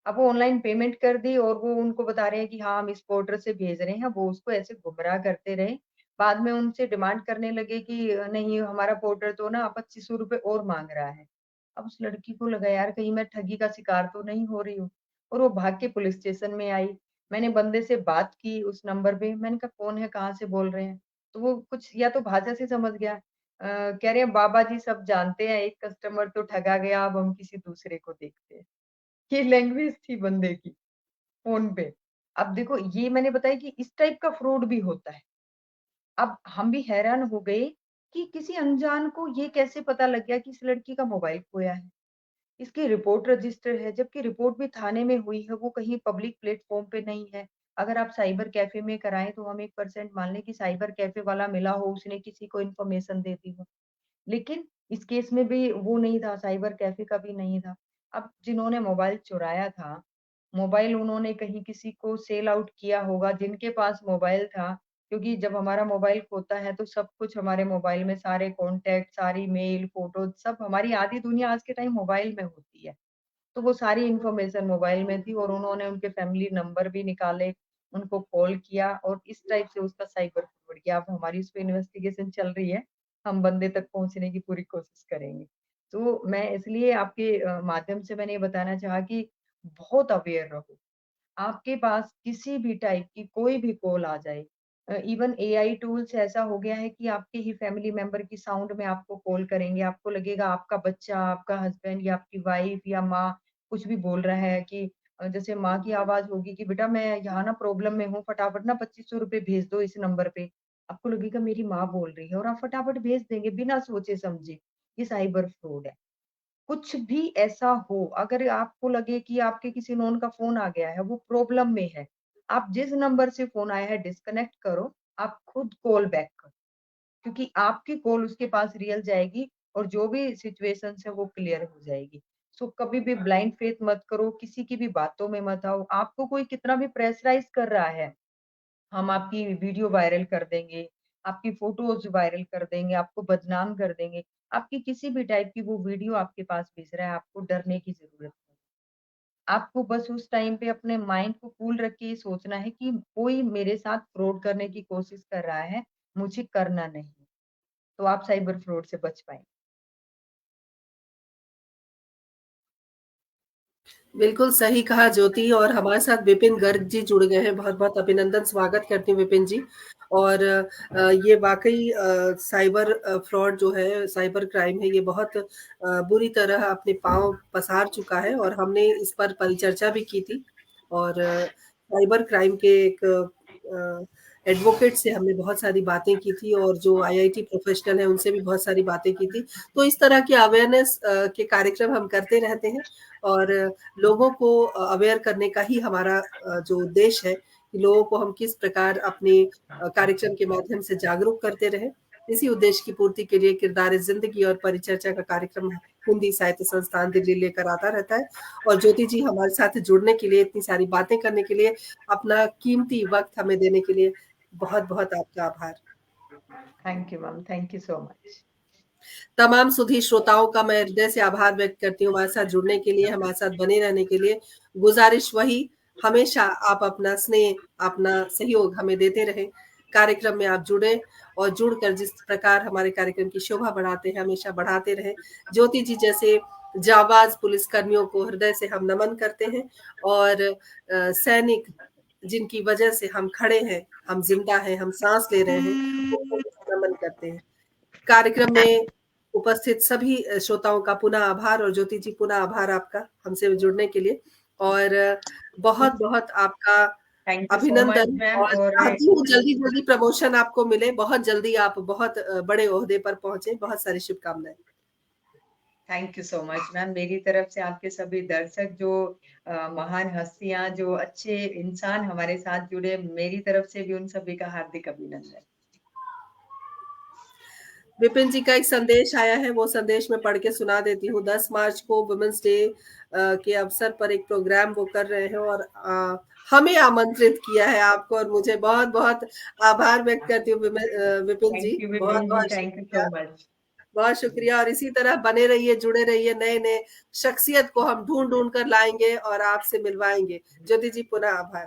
अब वो ऑनलाइन पेमेंट कर दी और वो उनको बता रहे हैं कि हाँ, हम इस पोर्टर से भेज रहे हैं, वो उसको ऐसे गुमराह करते रहे। बाद में उनसे डिमांड करने लगे कि नहीं हमारा पोर्टर तो ना 2500 रुपए और माँग रहा है। अब उस लड़की को लगा यार कहीं मैं ठगी का शिकार तो नहीं हो रही हूँ और वो भाग के पुलिस स्टेशन में आई। मैंने बंदे से बात की उस नंबर पे, मैंने कहा कौन है, कहाँ से बोल रहे हैं? तो वो कुछ या तो भाषा से समझ गया। कह रहे हैं बाबा जी सब जानते हैं, एक कस्टमर तो ठगा गया, अब हम किसी दूसरे को देखते हैं। ये लैंग्वेज थी बंदे की फ़ोन पे। अब देखो ये मैंने बताया कि इस टाइप का फ्रॉड भी होता है। अब हम भी हैरान हो गए कि किसी अनजान को ये कैसे पता लग गया कि इस लड़की का मोबाइल खोया है। इसकी रिपोर्ट रजिस्टर है, जबकि रिपोर्ट भी थाने में हुई है, वो कहीं पब्लिक प्लेटफ़ॉर्म पे नहीं है। अगर आप साइबर कैफ़े में कराएँ तो हम 1% मान लें कि साइबर कैफ़े वाला मिला हो, उसने किसी को इन्फॉर्मेशन दे दी हो। लेकिन इस केस में भी वो नहीं था, साइबर कैफ़े का भी नहीं था। अब जिन्होंने मोबाइल चुराया था, मोबाइल उन्होंने कहीं किसी को सेल आउट किया होगा, जिनके पास मोबाइल था, क्योंकि जब हमारा मोबाइल खोता है तो सब कुछ हमारे मोबाइल में सारे कॉन्टैक्ट, सारी मेल, फ़ोटो सब हमारी आधी दुनिया आज के टाइम मोबाइल में होती है। तो वो सारी इन्फॉर्मेशन मोबाइल में थी और उन्होंने उनके फैमिली नंबर भी निकाले, उनको कॉल किया और इस टाइप से उसका साइबर फ्रॉड किया। अब हमारी उस पे इन्वेस्टिगेशन चल रही है, हम बंदे तक पहुँचने की पूरी कोशिश करेंगे। तो मैं इसलिए आपके माध्यम से मैंने ये बताना चाहा कि बहुत अवेयर रहो। आपके पास किसी भी टाइप की कोई भी कॉल आ जाए इवन एआई टूल्स ऐसा हो गया है कि आपके ही फैमिली मेंबर की साउंड में आपको कॉल करेंगे, आपको लगेगा आपका बच्चा, आपका हस्बैंड या आपकी वाइफ या माँ कुछ भी बोल रहा है कि जैसे माँ की आवाज़ होगी कि बेटा मैं यहाँ ना प्रॉब्लम में हूँ, फटाफट ना 2500 रुपए भेज दो इस नंबर पे। आपको लगेगा मेरी माँ बोल रही है और आप फटाफट भेज देंगे बिना सोचे-समझे। ये साइबर फ्रॉड है। कुछ भी ऐसा हो, अगर आपको लगे कि आपके किसी नोन का फ़ोन आ गया है, वो प्रॉब्लम में है, आप जिस नंबर से फ़ोन आया है डिस्कनेक्ट करो, आप खुद कॉल बैक करो, क्योंकि आपकी कॉल उसके पास रियल जाएगी और जो भी सिचुएशंस है वो क्लियर हो जाएगी। सो कभी भी ब्लाइंड फेथ मत करो, किसी की भी बातों में मत आओ, आपको कोई कितना भी प्रेशराइज़ कर रहा है, हम आपकी वीडियो वायरल कर देंगे, आपकी फ़ोटोज़ वायरल कर देंगे, आपको बदनाम कर देंगे। आपकी किसी भी टाइप की वो वीडियो आपके पास भेज रहा है, आपको डरने की ज़रूरत नहीं। आपको बस उस टाइम पे अपने माइंड को कूल रख के ये सोचना है कि कोई मेरे साथ फ्रॉड करने की कोशिश कर रहा है, मुझे करना नहीं। तो आप साइबर फ्रॉड से बच पाएँगे। बिल्कुल सही कहा ज्योति और हमारे साथ विपिन गर्ग जी जुड़ गए हैं। बहुत-बहुत अभिनंदन, स्वागत करती हूँ विपिन जी। और ये वाक़ई साइबर फ्रॉड जो है, साइबर क्राइम है, ये बहुत बुरी तरह अपने पाँव पसार चुका है और हमने इस पर परिचर्चा भी की थी। और साइबर क्राइम के एक एडवोकेट से हमने बहुत सारी बातें की थी और जो आईआईटी प्रोफ़ेशनल हैं, उनसे भी बहुत सारी बातें की थी। तो इस तरह की अवेयरनेस के कार्यक्रम हम करते रहते हैं और लोगों को अवेयर करने का ही हमारा जो उद्देश्य है कि लोगों को हम किस प्रकार अपने कार्यक्रम के माध्यम से जागरूक करते रहें। इसी उद्देश्य की पूर्ति के लिए किरदार ज़िंदगी और परिचर्चा का कार्यक्रम हिंदी साहित्य संस्थान दिल्ली लेकर आता रहता है। और ज्योति जी हमारे साथ जुड़ने के लिए, इतनी सारी बातें करने के लिए, अपना कीमती वक़्त हमें देने के लिए बहुत-बहुत आपका आभार। Thank you ma'am, thank you so much. तमाम सुधी श्रोताओं का मैं हृदय से आभार व्यक्त करती हूँ हमारे साथ जुड़ने के लिए, हमारे साथ बने रहने के लिए। गुज़ारिश वही, हमेशा आप अपना स्नेह, अपना सहयोग हमें देते रहें। कार्यक्रम में आप जुड़ें और जुड़कर जिस प्रकार हमारे कार्यक्रम की शोभा बढ़ाते हैं, हमेशा बढ़ाते रहें। ज्योति जी जैसे जाबाज़ पुलिसकर्मियों को हृदय से हम नमन करते हैं और सैनिक जिनकी वजह से हम खड़े हैं, हम ज़िंदा हैं, हम साँस ले रहे हैं, उनको भी हम नमन करते हैं। कार्यक्रम में उपस्थित सभी श्रोताओं का पुनः आभार और ज्योति जी पुनः आभार आपका हमसे जुड़ने के लिए और बहुत-बहुत आपका थैंक यू सो मच अभिनंदन मैम और और चाहती हूँ जल्दी-जल्दी प्रमोशन आपको मिले, बहुत जल्दी आप बहुत बड़े ओहदे पर पहुँचे, बहुत सारी शुभकामनाएँ। Thank you so much ma'am. मेरी तरफ से आपके सभी दर्शक जो महान हस्तियाँ, जो अच्छे इंसान हमारे साथ जुड़े, मेरी तरफ से भी उन सभी का हार्दिक अभिनंदन। विपिन जी का एक संदेश आया है, वो संदेश मैं पढ़ के सुना देती हूँ। 10 मार्च को वुमेन्स डे के अवसर पर एक प्रोग्राम वो कर रहे हैं और हमें आमंत्रित किया है आपको और मुझे बहुत-बहुत आभार व्यक्त करती हूँ विपिन जी। थैंक यू विपिन जी, बहुत-बहुत थैंक यू सो शुक्रिया। मच। बहुत शुक्रिया और इसी तरह बने रहिए, जुड़े रहिए, नए-नए शख्सियत को हम ढूँढ-ढूँढ कर लाएँगे और आपसे मिलवाएँगे। ज्योति जी पुनः आभार।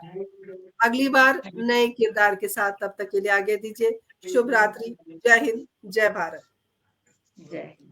अगली बार नए किरदार के साथ, तब तक के लिए आज्ञा दीजिए। शुभ रात्रि। जय हिंद, जय भारत। जय हिंद।